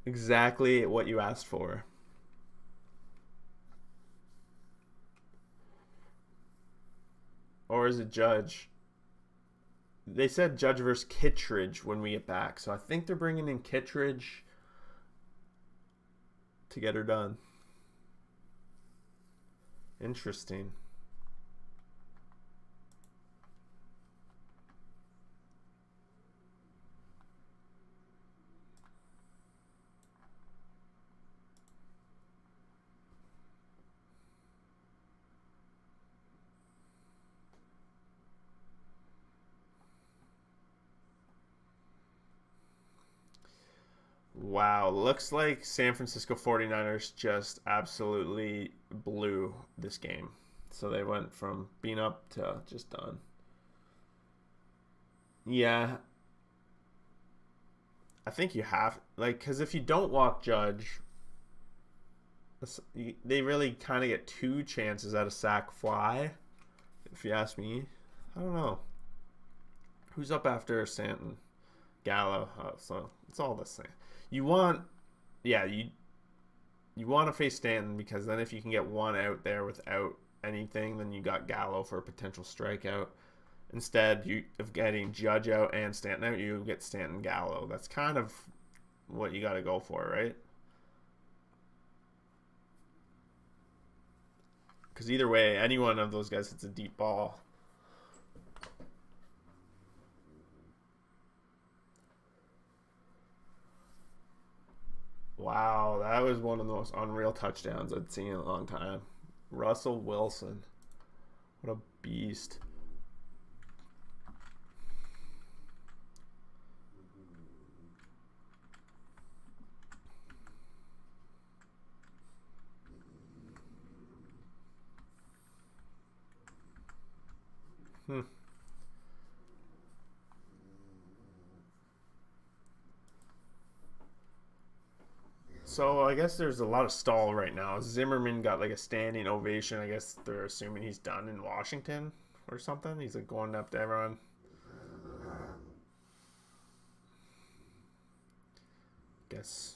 Speaker 1: Exactly what you asked for. Or is it Judge? They said Judge versus Kittredge when we get back. So I think they're bringing in Kittredge to get her done. Interesting. Wow, looks like San Francisco 49ers just absolutely blew this game. So they went from being up to just done. Yeah, I think you have, like, because if you don't walk Judge, they really kind of get two chances at a sack fly, if you ask me. I don't know. Who's up after Stanton? Gallo. Oh, so it's all the same. You want, yeah, you want to face Stanton because then if you can get one out there without anything, then you got Gallo for a potential strikeout. Instead, of getting Judge out and Stanton out, you get Stanton Gallo. That's kind of what you got to go for, right? Because either way, any one of those guys hits a deep ball. Wow, that was one of the most unreal touchdowns I'd seen in a long time. Russell Wilson. What a beast. So I guess there's a lot of stall right now. Zimmerman got like a standing ovation. I guess they're assuming he's done in Washington or something. He's like going up to everyone. Guess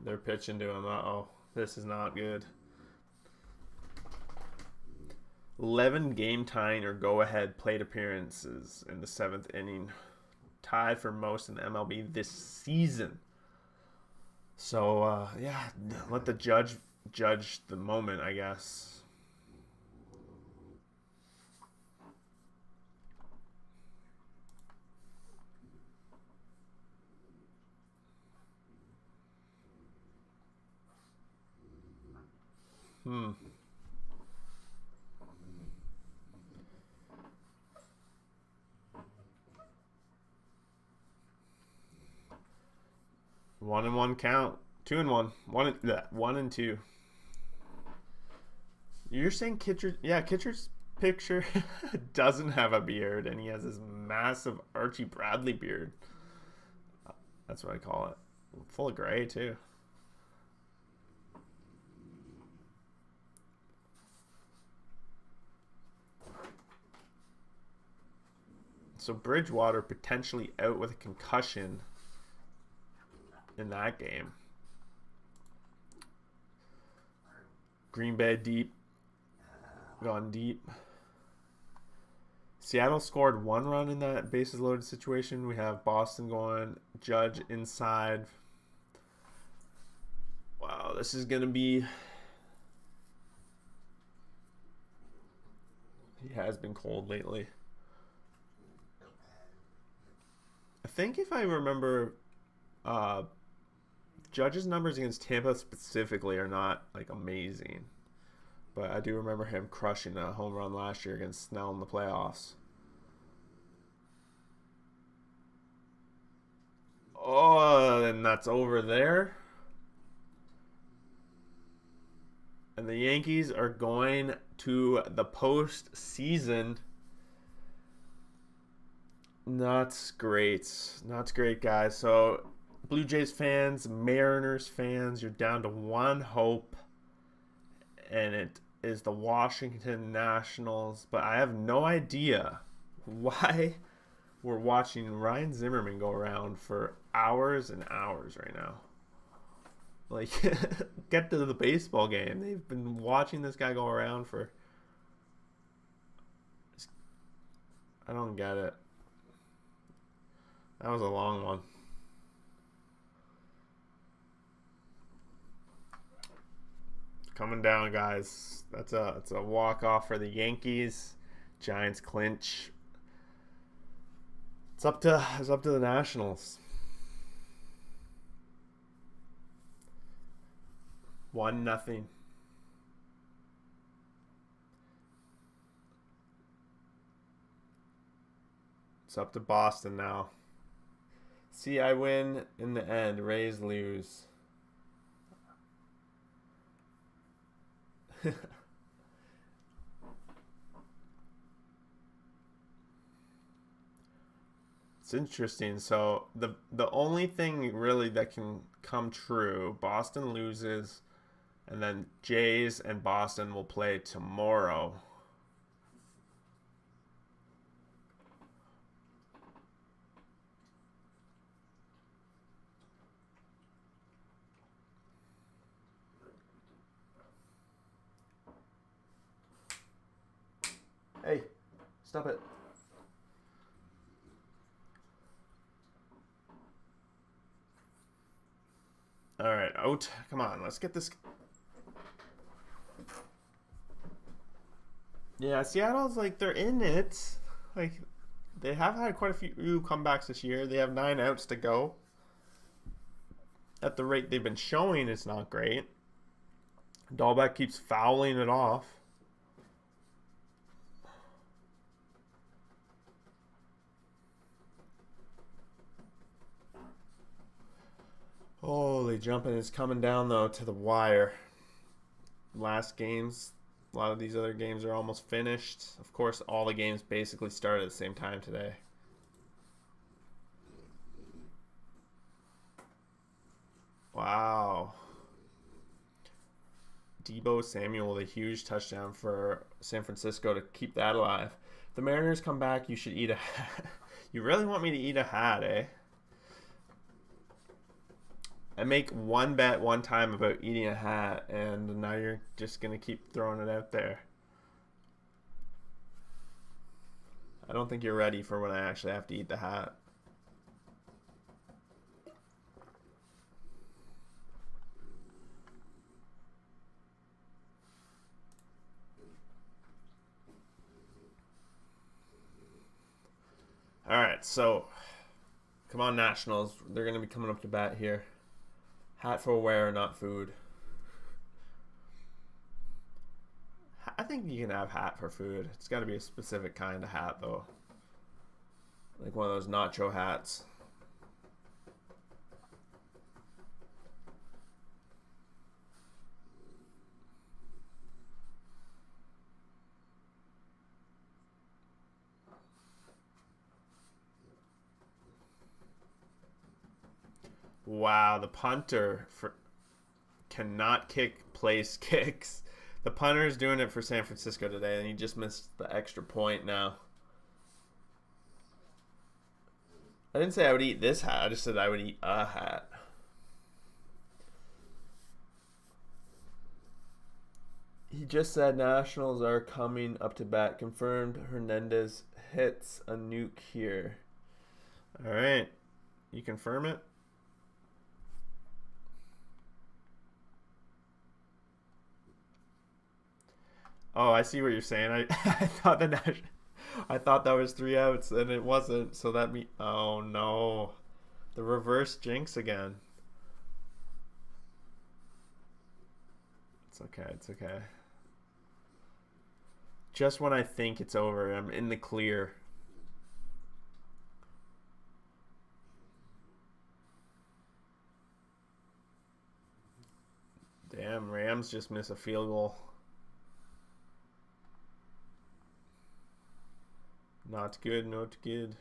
Speaker 1: they're pitching to him. Uh-oh. This is not good. 11 game tying or go-ahead plate appearances in the 7th inning. Tied for most in the MLB this season. So, yeah, let the judge the moment, I guess. Hmm. One and one count. 2-1. One and two. You're saying Kittredge? Yeah, Kittredge's picture doesn't have a beard, and he has this massive Archie Bradley beard. That's what I call it. Full of gray too. So Bridgewater potentially out with a concussion in that game. Green Bay deep. Gone deep. Seattle scored 1 run in that bases loaded situation. We have Boston going. Judge inside. Wow, this is going to be... He has been cold lately. think if I remember, uh, Judge's numbers against Tampa specifically are not like amazing. But I do remember him crushing a home run last year against Snell in the playoffs. Oh, and that's over there. And the Yankees are going to the postseason. Not great. Not great, guys. So, Blue Jays fans, Mariners fans, you're down to one hope. And it is the Washington Nationals. But I have no idea why we're watching Ryan Zimmerman go around for hours and hours right now. Like, get to the baseball game. They've been watching this guy go around for... I don't get it. That was a long one. Coming down, guys. It's a walk-off for the Yankees. Giants clinch. It's up to the Nationals. 1-0. It's up to Boston now. See, I win in the end. Rays lose. It's interesting. So the only thing really that can come true, Boston loses, and then Jays and Boston will play tomorrow. Hey, stop it. All right, out. Come on, let's get this. Yeah, Seattle's like they're in it. Like they have had quite a few comebacks this year. They have 9 outs to go. At the rate they've been showing, it's not great. Dahlbeck keeps fouling it off. Holy jumping is coming down though to the wire. Last games, a lot of these other games are almost finished. Of course, all the games basically started at the same time today. Wow. Debo Samuel with a huge touchdown for San Francisco to keep that alive. If the Mariners come back, you should eat a hat. You really want me to eat a hat, eh? I make one bet one time about eating a hat, and now you're just going to keep throwing it out there. I don't think you're ready for when I actually have to eat the hat. All right, so come on, Nationals. They're going to be coming up to bat here. Hat for wear, not food. I think you can have hat for food. It's got to be a specific kind of hat, though. Like one of those nacho hats. Wow, the punter cannot place kicks. The punter is doing it for San Francisco today, and he just missed the extra point now. I didn't say I would eat this hat. I just said I would eat a hat. He just said Nationals are coming up to bat. Confirmed Hernandez hits a nuke here. All right. You confirm it? Oh, I see what you're saying. I thought I thought that was 3 outs, and it wasn't. So that oh no, the reverse jinx again. It's okay. It's okay. Just when I think it's over, I'm in the clear. Damn, Rams just miss a field goal. Not good, not good.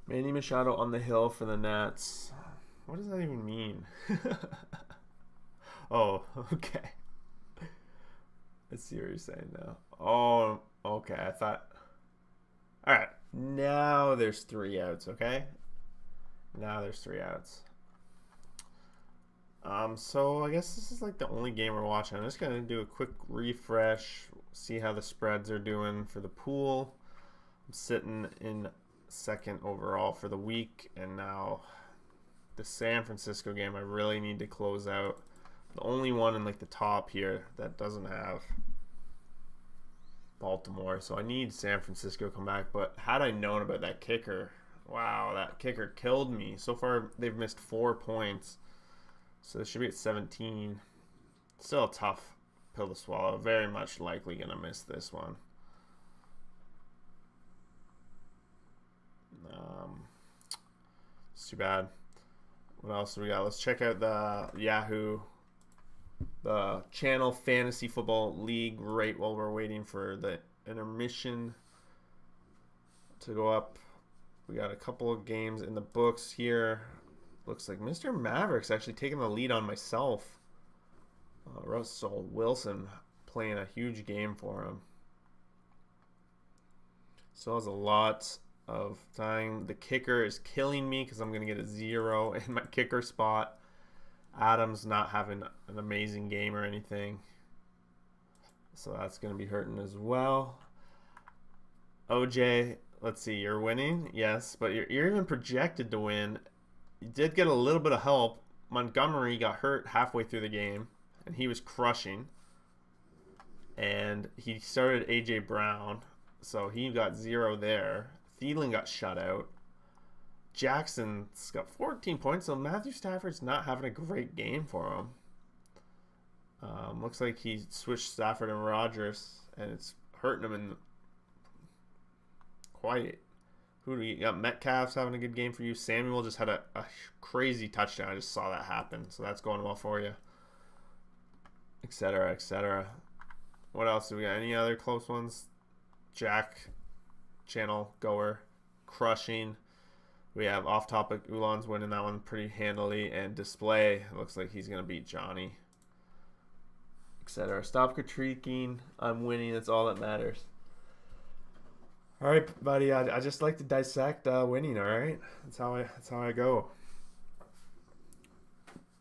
Speaker 1: Manny Machado on the hill for the Nats. What does that even mean? Oh, okay. I see what you're saying now. Oh, okay. I thought. All right. Now there's 3 outs, okay? Now there's 3 outs. So I guess this is like the only game we're watching. I'm just gonna do a quick refresh, see how the spreads are doing for the pool. I'm sitting in second overall for the week, and now the San Francisco game I really need to close out. The only one in like the top here that doesn't have Baltimore, so I need San Francisco to come back. But had I known about that kicker, wow, that kicker killed me. So far they've missed 4 points, so they should be at 17. Still a tough pill to swallow. Very much likely gonna miss this one. It's too bad. What else do we got? Let's check out the Yahoo, the Channel Fantasy Football League right while we're waiting for the intermission to go up. We got a couple of games in the books here. Looks like Mr. Maverick's actually taking the lead on myself. Russell Wilson playing a huge game for him. Still has a lot of time. The kicker is killing me because I'm going to get a 0 in my kicker spot. Adams not having an amazing game or anything, so that's going to be hurting as well. OJ, let's see, you're winning, yes, but you're even projected to win. You did get a little bit of help. Montgomery got hurt halfway through the game, and he was crushing. And he started AJ Brown, so he got 0 there. Thielen got shut out. Jackson's got 14 points, so Matthew Stafford's not having a great game for him. Looks like he switched Stafford and Rodgers, and it's hurting him in quite. Who do you got? Metcalf's having a good game for you. Samuel just had a crazy touchdown. I just saw that happen, so that's going well for you. Etc. Etc. What else do we got? Any other close ones? Jack, channel goer, crushing. We have off topic. Ulan's winning that one pretty handily, and display looks like he's gonna beat Johnny. Etc. Stop critiquing. I'm winning. That's all that matters. All right, buddy. I just like to dissect winning. All right, that's how I go.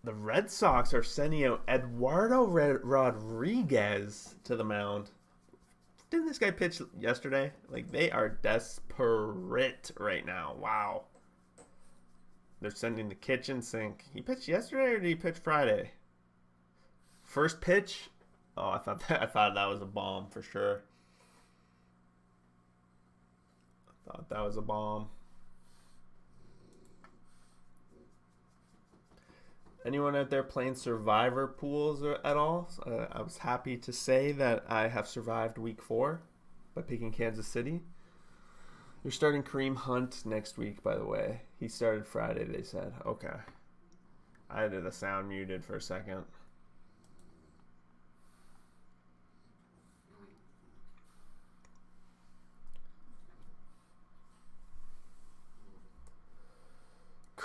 Speaker 1: The Red Sox are sending out Eduardo Rodriguez to the mound. Didn't this guy pitch yesterday? Like, they are desperate right now. Wow. They're sending the kitchen sink. He pitched yesterday or did he pitch Friday? First pitch? Oh, I thought that was a bomb for sure. I thought that was a bomb. Anyone out there playing survivor pools at all? I was happy to say that I have survived week 4 by picking Kansas City. You're starting Kareem Hunt next week, by the way. He started Friday, they said. Okay. I had the sound muted for a second.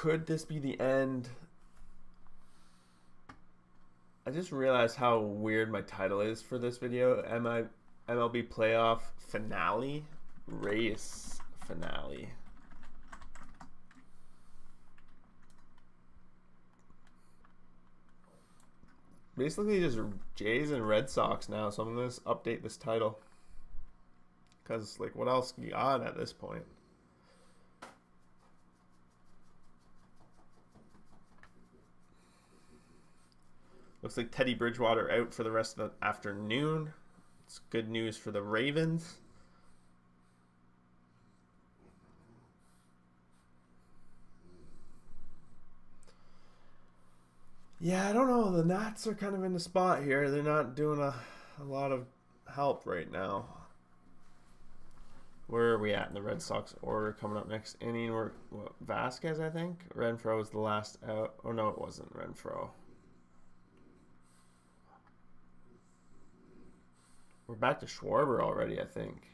Speaker 1: could this be the end? I just realized how weird my title is for this video. MLB Playoff Finale Race Finale. Basically just Jays and Red Sox now, so I'm going to update this title. Because, like, what else you got at this point? Looks like Teddy Bridgewater out for the rest of the afternoon. It's good news for the Ravens. Yeah, I don't know. The Nats are kind of in the spot here. They're not doing a lot of help right now. Where are we at in the Red Sox order coming up next inning? We're Vasquez, I think. Renfroe was the last out. Oh, no, it wasn't Renfroe. We're back to Schwarber already, I think.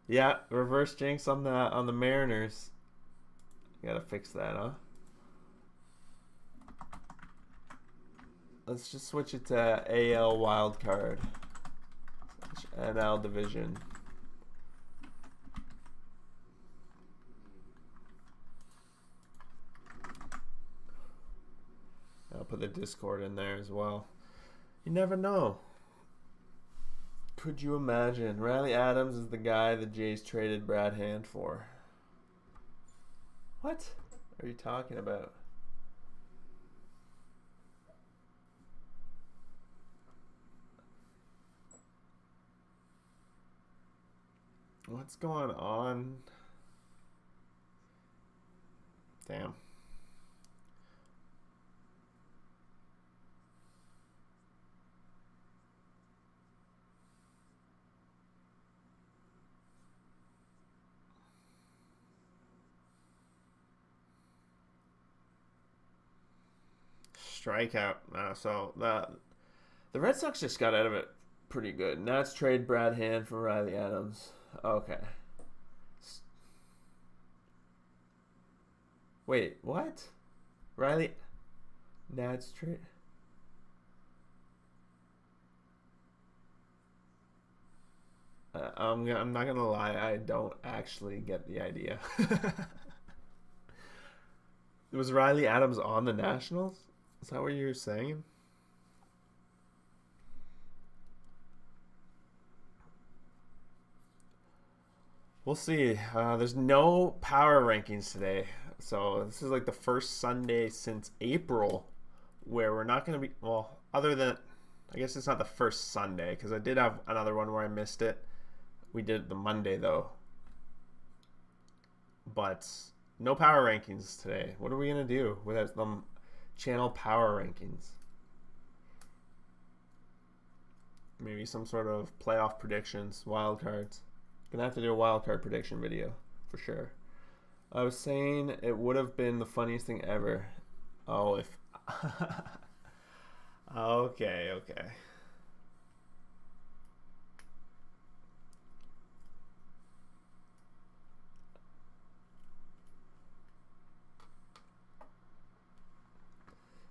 Speaker 1: Yeah, reverse jinx on the Mariners. Gotta fix that, huh? Let's just switch it to AL Wildcard. NL Division. I'll put the Discord in there as well. You never know. Could you imagine? Riley Adams is the guy the Jays traded Brad Hand for. What are you talking about? What's going on? Damn. Strikeout. So the Red Sox just got out of it pretty good. Nats trade Brad Hand for Riley Adams. Okay. Wait, what? Riley Nats trade. I'm not gonna lie. I don't actually get the idea. Was Riley Adams on the Nationals? Is that what you're saying? We'll see. There's no power rankings today. So this is like the first Sunday since April where we're not going to be, well, other than, I guess it's not the first Sunday because I did have another one where I missed it. We did it the Monday though. But no power rankings today. What are we going to do without them channel power rankings? Maybe some sort of playoff predictions, wild cards. Gonna have to do a wild card prediction video for sure. I was saying it would have been the funniest thing ever. Oh, if okay.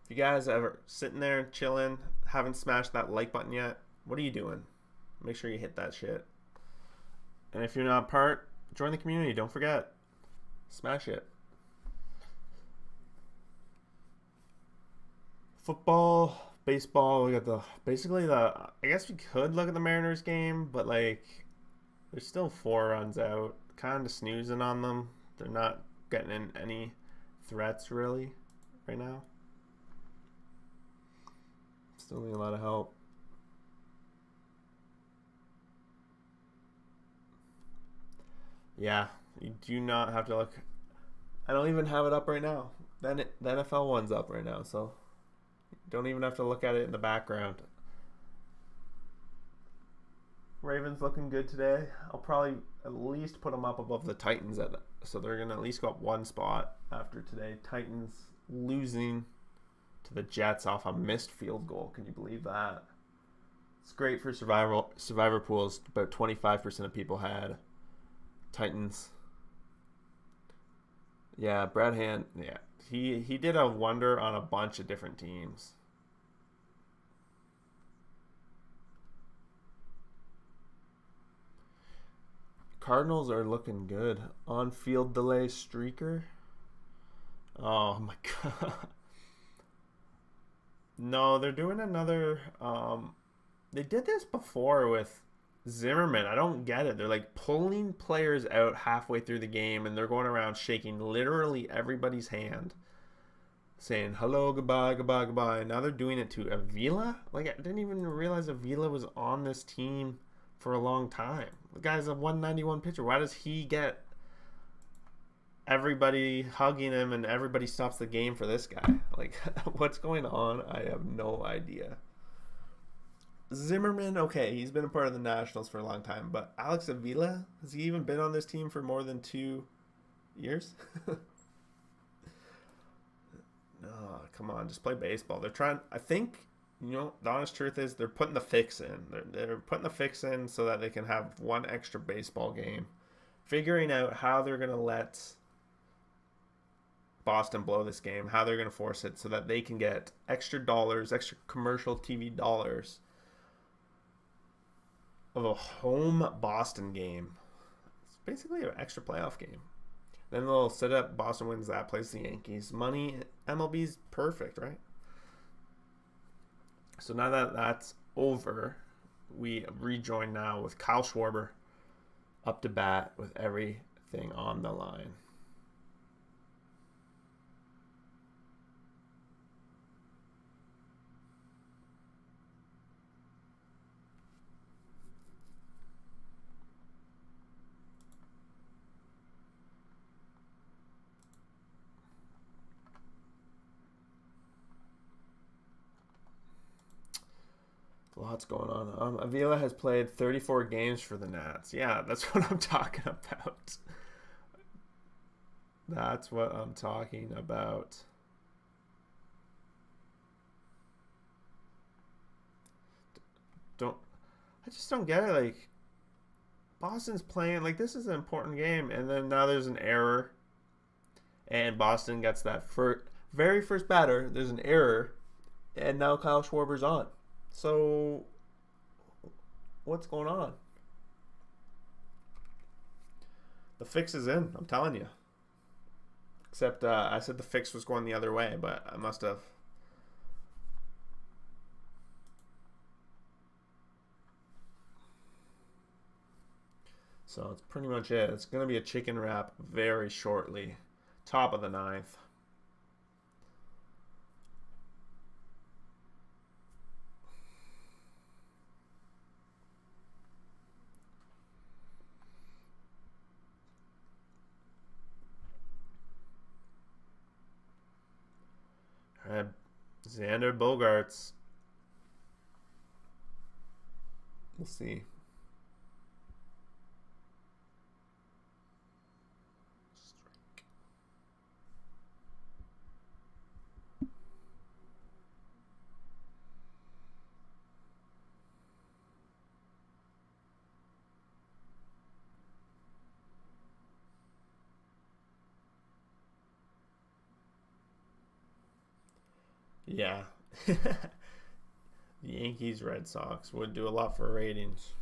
Speaker 1: If you guys ever sitting there chilling, haven't smashed that like button yet, what are you doing? Make sure you hit that shit. And if you're not part, join the community. Don't forget. Smash it. Football, baseball, we got I guess we could look at the Mariners game, but like there's still 4 runs out. Kind of snoozing on them. They're not getting in any threats really right now. Still need a lot of help. Yeah, you do not have to look. I don't even have it up right now. The NFL one's up right now, so you don't even have to look at it in the background. Ravens looking good today. I'll probably at least put them up above the Titans, so they're going to at least go up 1 spot after today. Titans losing to the Jets off a missed field goal. Can you believe that? It's great for survivor pools. About 25% of people had Titans. Yeah, Brad Hand. Yeah, he did a wonder on a bunch of different teams. Cardinals are looking good. On-field delay streaker. Oh my god. No, they're doing another. They did this before with Zimmerman. I don't get it. They're like pulling players out halfway through the game, and they're going around shaking literally everybody's hand, saying hello, goodbye, goodbye, goodbye. And now they're doing it to Avila. Like, I didn't even realize Avila was on this team for a long time. The guy's a 191 pitcher. Why does he get everybody hugging him and everybody stops the game for this guy? Like, what's going on? I have no idea. Zimmerman, okay, he's been a part of the Nationals for a long time, but Alex Avila, has he even been on this team for more than 2 years? No, come on, just play baseball. They're trying, I think, you know, the honest truth is they're putting the fix in. They're putting the fix in so that they can have one extra baseball game. Figuring out how they're going to let Boston blow this game, how they're going to force it so that they can get extra dollars, extra commercial TV dollars of a home Boston game. It's basically an extra playoff game. Then they'll set up, Boston wins that, plays the Yankees. Money, MLB's perfect, right? So now that that's over, we rejoin now with Kyle Schwarber up to bat with everything on the line. Lots going on. Avila has played 34 games for the Nats. Yeah, that's what I'm talking about. That's what I'm talking about. I just don't get it. Like, Boston's playing, like, this is an important game, and then now there's an error, and Boston gets that very first batter. There's an error, and now Kyle Schwarber's on. So, what's going on? The fix is in, I'm telling you. Except I said the fix was going the other way, but I must have. So that's pretty much it. It's going to be a chicken wrap very shortly. Top of the ninth. Xander Bogaerts. We'll see. Yeah. Yankees, Red Sox would do a lot for ratings.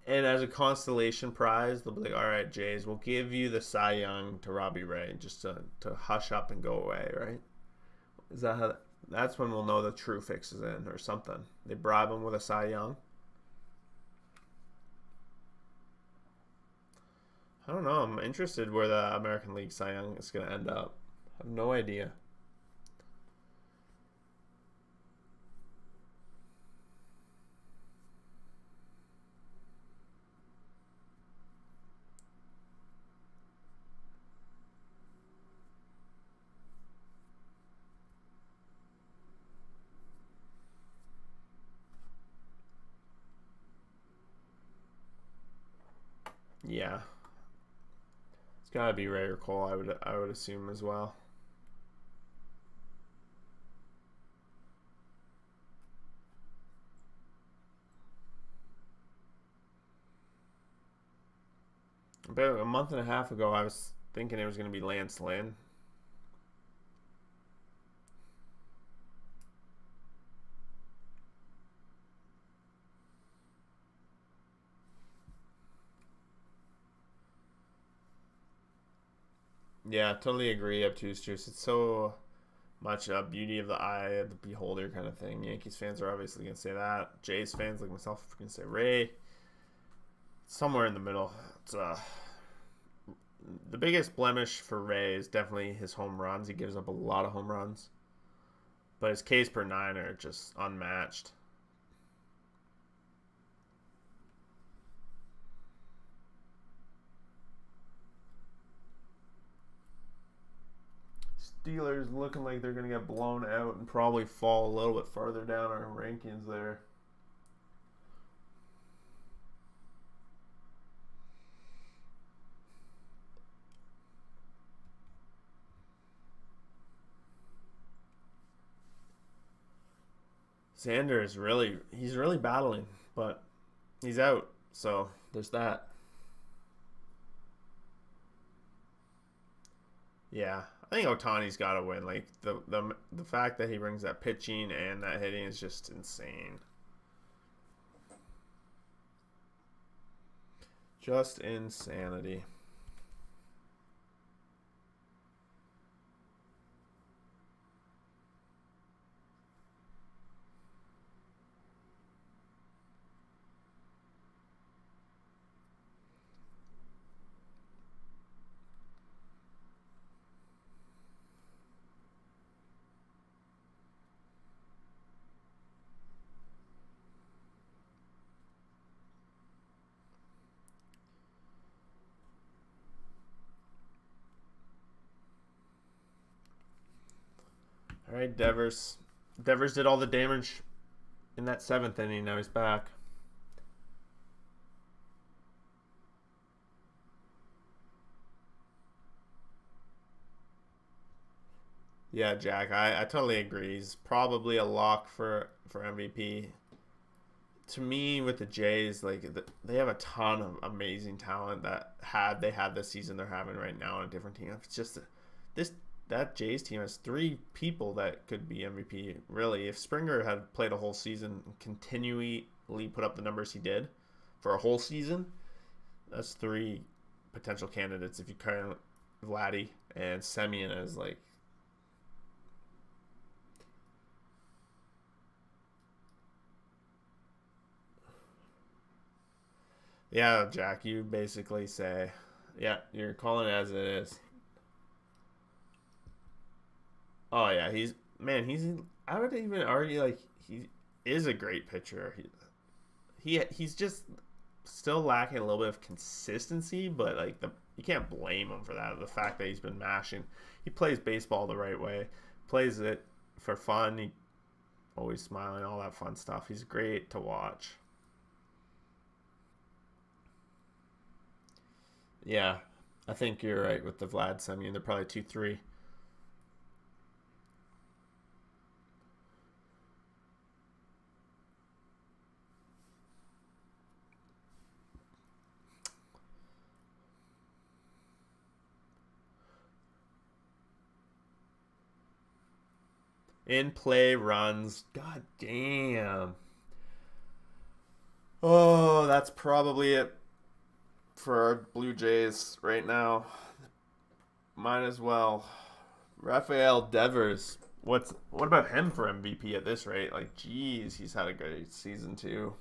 Speaker 1: And as a constellation prize, they'll be like, all right, Jays, we'll give you the Cy Young to Robbie Ray just to hush up and go away, right? Is that how? That's when we'll know the true fix is in or something. They bribe him with a Cy Young. I don't know. I'm interested where the American League Cy Young is going to end up. I have no idea. Yeah. It's got to be Ray or Cole, I would assume as well. About a month and a half ago, I was thinking it was going to be Lance Lynn. Yeah, totally agree. Obtuse juice. It's so much a beauty of the eye of the beholder kind of thing. Yankees fans are obviously going to say that. Jays fans like myself are going to say Ray. Somewhere in the middle. It's the biggest blemish for Ray is definitely his home runs. He gives up a lot of home runs. But his Ks per nine are just unmatched. Steelers looking like they're going to get blown out and probably fall a little bit farther down our rankings there. Xander is he's really battling, but he's out. So there's that. Yeah, I think Otani's got to win. Like the fact that he brings that pitching and that hitting is just insane. Just insanity. All right, Devers. Devers did all the damage in that seventh inning. Now he's back. Yeah, Jack, I totally agree. He's probably a lock for MVP. To me, with the Jays, like they have a ton of amazing talent that they had this season they're having right now on a different team. It's just this that Jays team has three people that could be MVP. Really, if Springer had played a whole season and continually put up the numbers he did for a whole season, that's three potential candidates. If you count Vladdy and Semien as like. Yeah, Jack, you basically say, yeah, you're calling it as it is. Oh yeah, he's I would even argue like he is a great pitcher. He's just still lacking a little bit of consistency, but like you can't blame him for that. The fact that he's been mashing, he plays baseball the right way, plays it for fun. He always smiling, all that fun stuff. He's great to watch. Yeah, I think you're right with the Vlad Semien. They're probably 2-3. In play runs. God damn. Oh, that's probably it for our Blue Jays right now. Might as well. Rafael Devers. What about him for MVP at this rate? Like, geez, he's had a great season too.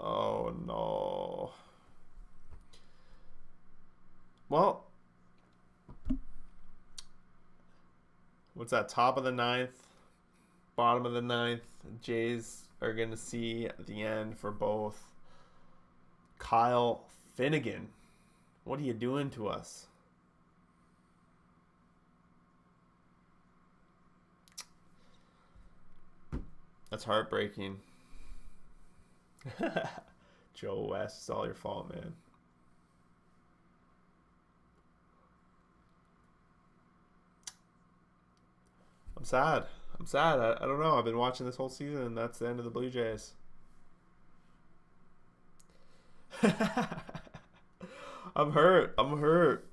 Speaker 1: Oh no. Well, what's that? Top of the ninth, bottom of the ninth. Jays are gonna see at the end for both. Kyle Finnegan, what are you doing to us? That's heartbreaking. Joe West, it's all your fault, man. I'm sad. I'm sad. I don't know. I've been watching this whole season, and that's the end of the Blue Jays. I'm hurt. I'm hurt.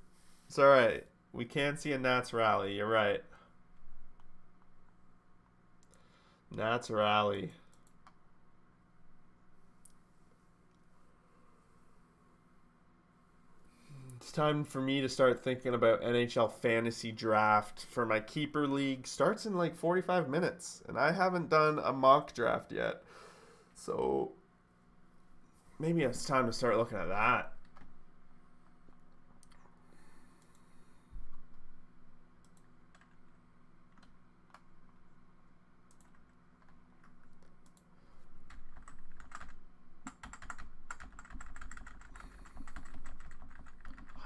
Speaker 1: It's all right. We can see a Nats rally. You're right. Nats rally. It's time for me to start thinking about NHL fantasy draft for my keeper league. Starts in like 45 minutes, and I haven't done a mock draft yet. So maybe it's time to start looking at that.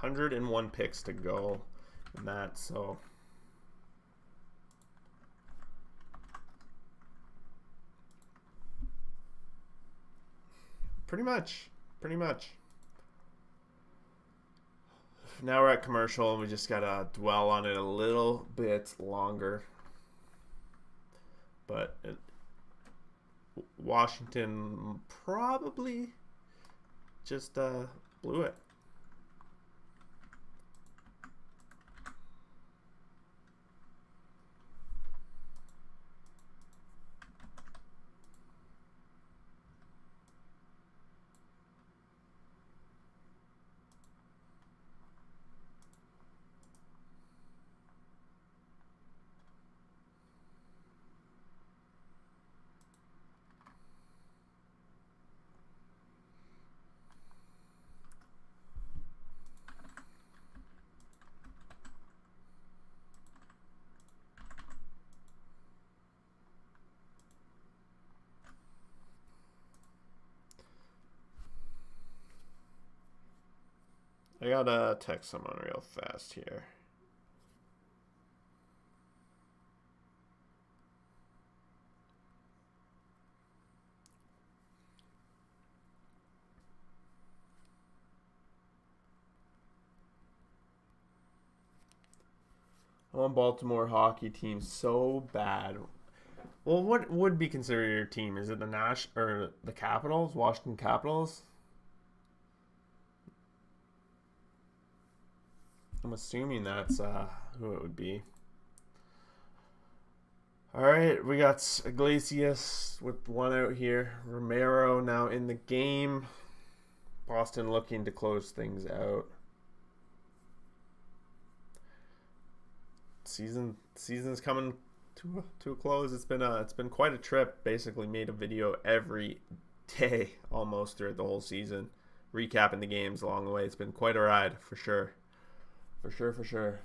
Speaker 1: $101 picks to go in that, so pretty much. Now we're at commercial, and we just gotta dwell on it a little bit longer. But Washington probably just blew it. I gotta text someone real fast here. I want Baltimore hockey team so bad. Well, what would be considered your team? Is it the Nash or the Capitals, Washington Capitals? I'm assuming that's who it would be. All right, we got Iglesias with one out here. Romero now in the game. Boston looking to close things out. Season's coming to a close. It's been quite a trip. Basically made a video every day almost throughout the whole season, recapping the games along the way. It's been quite a ride for sure. For sure.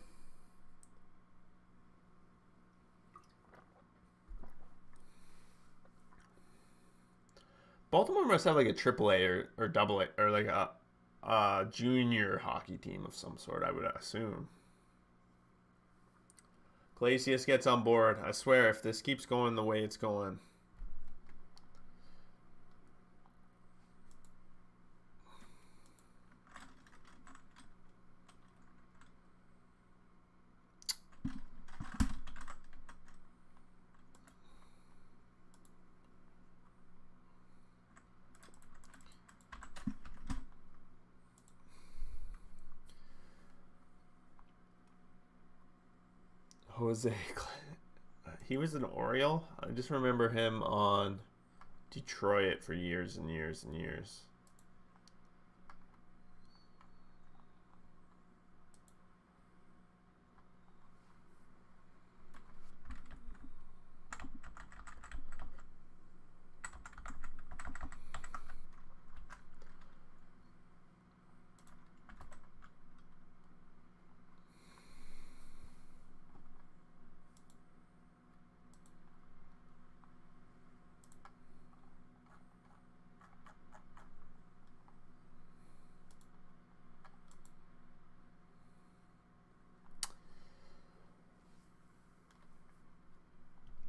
Speaker 1: Baltimore must have like a AAA or double A or like a junior hockey team of some sort, I would assume. Iglesias gets on board. I swear, if this keeps going the way it's going. Jose, he was an Oriole. I just remember him on Detroit for years and years and years.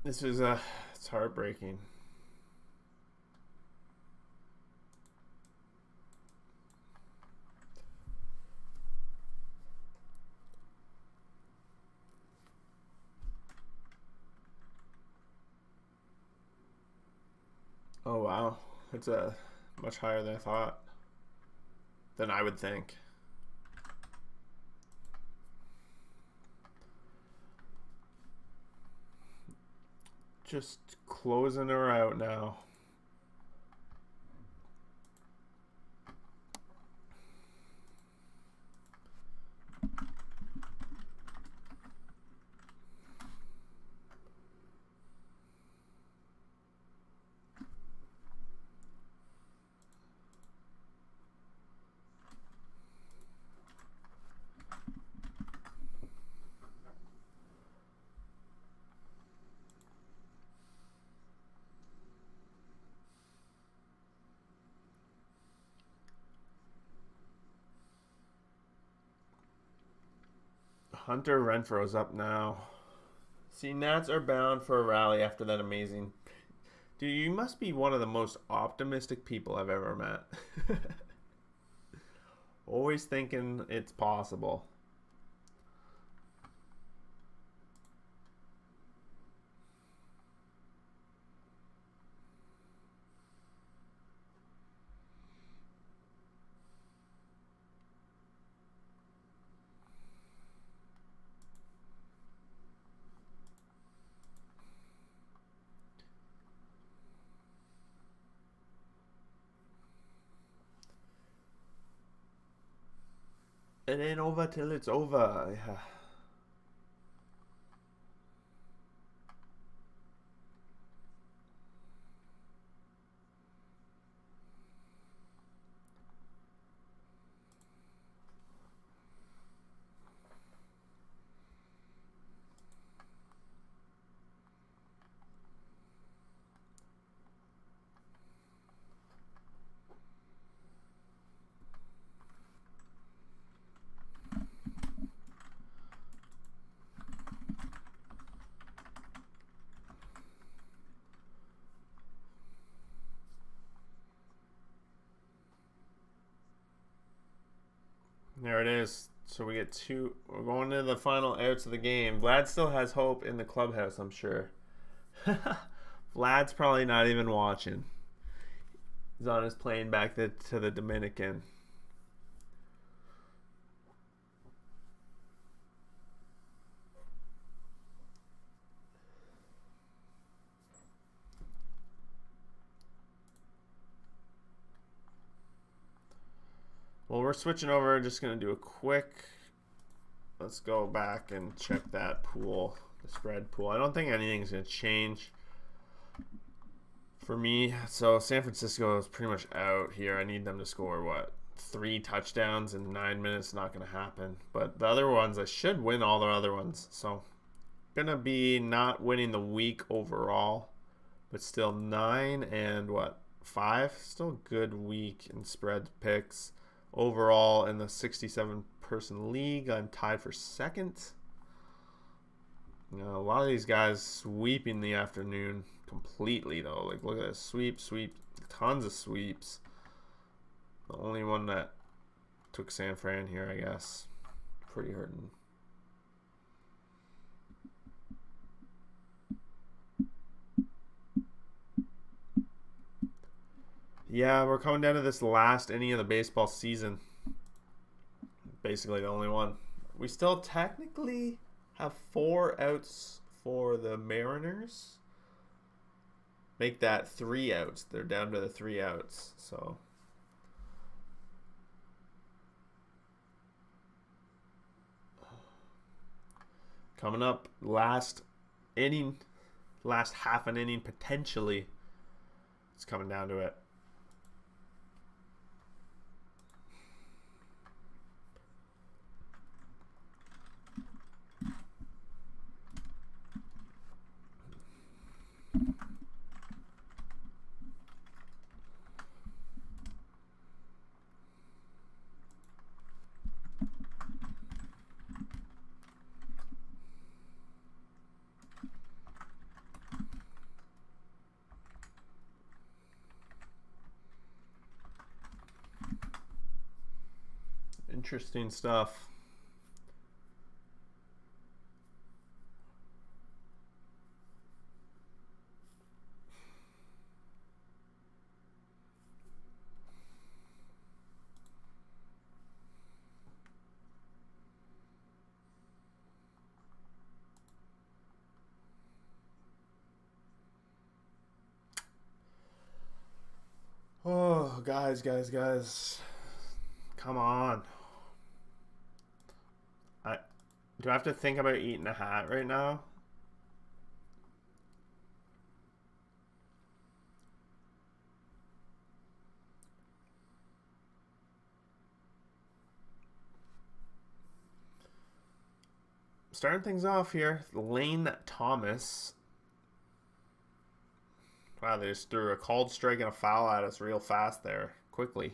Speaker 1: This is it's heartbreaking. Oh, wow. It's a much higher than I thought. Than I would think. Just closing her out now. Hunter Renfro's up now. See, Nats are bound for a rally after that amazing. Dude, you must be one of the most optimistic people I've ever met. Always thinking it's possible. It ain't over till it's over. Yeah. There it is. So we get two. We're going to the final outs of the game. Vlad still has hope in the clubhouse, I'm sure. Vlad's probably not even watching. He's on his plane back to the Dominican. Well, we're switching over. Just going to do a quick. Let's go back and check that pool, the spread pool. I don't think anything's going to change for me. So San Francisco is pretty much out here. I need them to score, what, 3 touchdowns in 9 minutes? Not going to happen. But the other ones, I should win all the other ones. So going to be not winning the week overall, but still 9 and what, 5? Still a good week in spread picks. Overall, in the 67-person league, I'm tied for second. You know, a lot of these guys sweeping the afternoon completely, though. Like, look at this. Sweep, tons of sweeps. The only one that took San Fran here, I guess. Pretty hurting. Yeah, we're coming down to this last inning of the baseball season. Basically the only one. We still technically have 4 outs for the Mariners. Make that 3 outs. They're down to the 3 outs. So coming up, last inning, last half an inning potentially. It's coming down to it. Interesting stuff. guys. Come on. Do I have to think about eating a hat right now? Starting things off here, Lane Thomas. Wow, they just threw a called strike and a foul at us real fast there, quickly.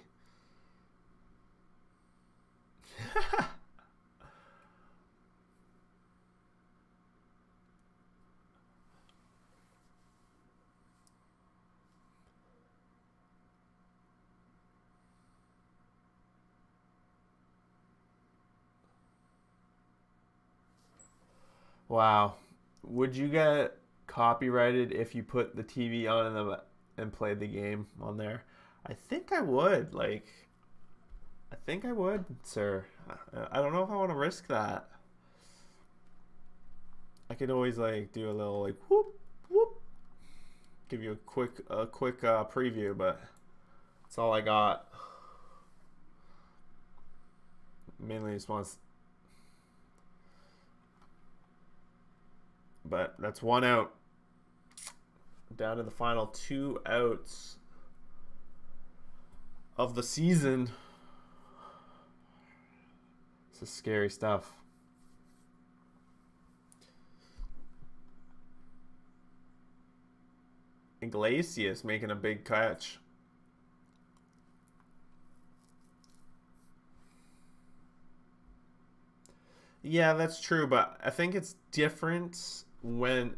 Speaker 1: Wow. Would you get copyrighted if you put the TV on and played the game on there? I think I would. Like, I think I would, sir. I don't know if I want to risk that. I could always like do a little like whoop whoop, give you a quick preview, but that's all I got. Mainly just wants. But that's 1 out. Down to the final 2 outs of the season. This is scary stuff. Iglesias making a big catch. Yeah, that's true, but I think it's different when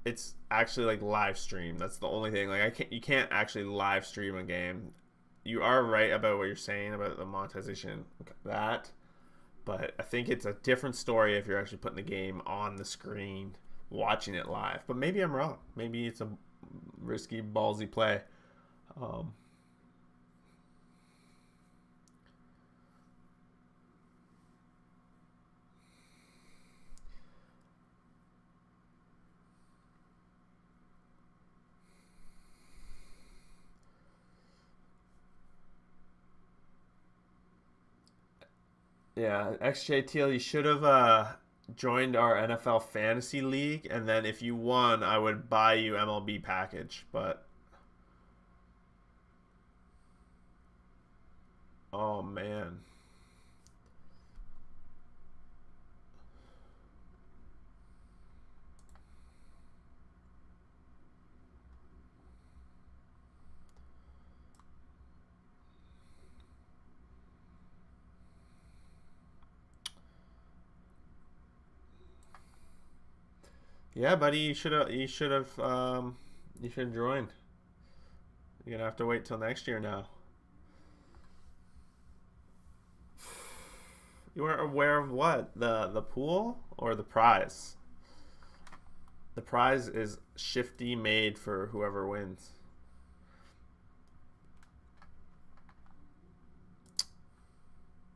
Speaker 1: it's actually like live stream. That's the only thing. Like you can't actually live stream a game. You are right about what you're saying about the monetization, that, but I think it's a different story if you're actually putting the game on the screen, watching it live. But maybe I'm wrong. Maybe it's a risky, ballsy play. Yeah, XJTL, you should have joined our NFL Fantasy League, and then if you won, I would buy you MLB package. But oh man, yeah, buddy, you should have joined. You're gonna have to wait till next year now. You weren't aware of what? The pool or the prize? The prize is shifty made for whoever wins.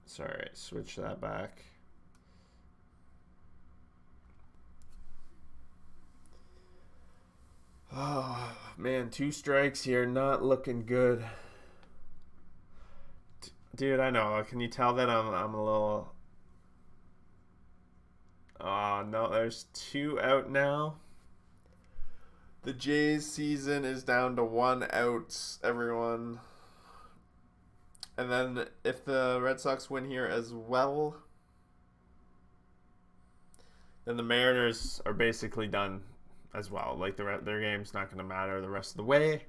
Speaker 1: Sorry, switch that back. Oh, man, 2 strikes here. Not looking good. Dude, I know. Can you tell that I'm a little... Oh, no, there's 2 out now. The Jays season is down to 1 out, everyone. And then if the Red Sox win here as well, then the Mariners are basically done as well. Like their game's not going to matter the rest of the way.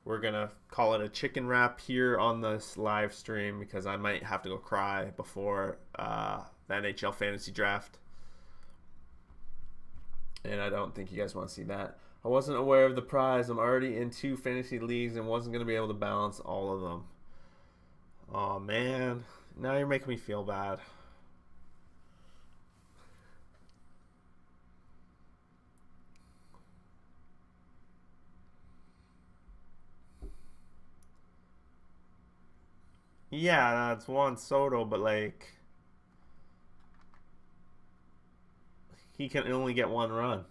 Speaker 1: We're going to call it a chicken wrap here on this live stream because I might have to go cry before the NHL fantasy draft. And I don't think you guys want to see that. I wasn't aware of the prize. I'm already in 2 fantasy leagues and wasn't going to be able to balance all of them. Oh, man. Now you're making me feel bad. Yeah, that's Juan Soto, but like he can only get 1 run.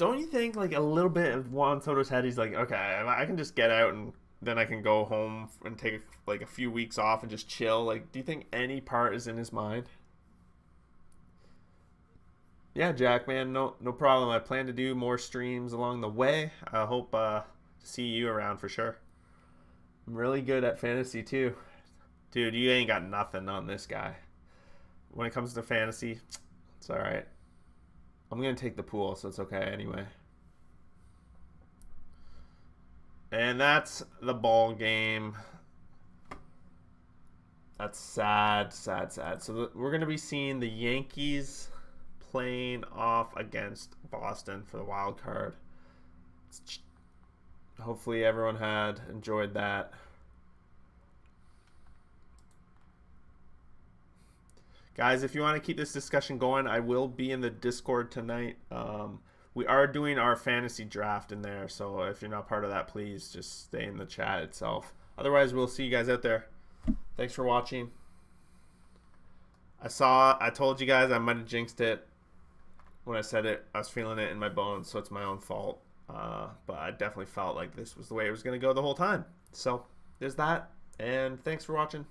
Speaker 1: don't you think like a little bit of Juan Soto's head? He's like, okay, I can just get out and then I can go home and take like a few weeks off and just chill. Like, do you think any part is in his mind? Yeah, Jack, man, no problem. I plan to do more streams along the way. I hope to see you around for sure. I'm really good at fantasy too. Dude, you ain't got nothing on this guy. When it comes to fantasy, it's all right. I'm going to take the pool, so it's okay anyway. And that's the ball game. That's sad. So we're going to be seeing the Yankees playing off against Boston for the wild card. Hopefully everyone had enjoyed that. Guys, if you want to keep this discussion going, I will be in the Discord tonight. We are doing our fantasy draft in there, so if you're not part of that, please just stay in the chat itself. Otherwise, we'll see you guys out there. Thanks for watching. I told you guys I might have jinxed it when I said it. I was feeling it in my bones, so it's my own fault. But I definitely felt like this was the way it was going to go the whole time. So there's that, and thanks for watching. Peace.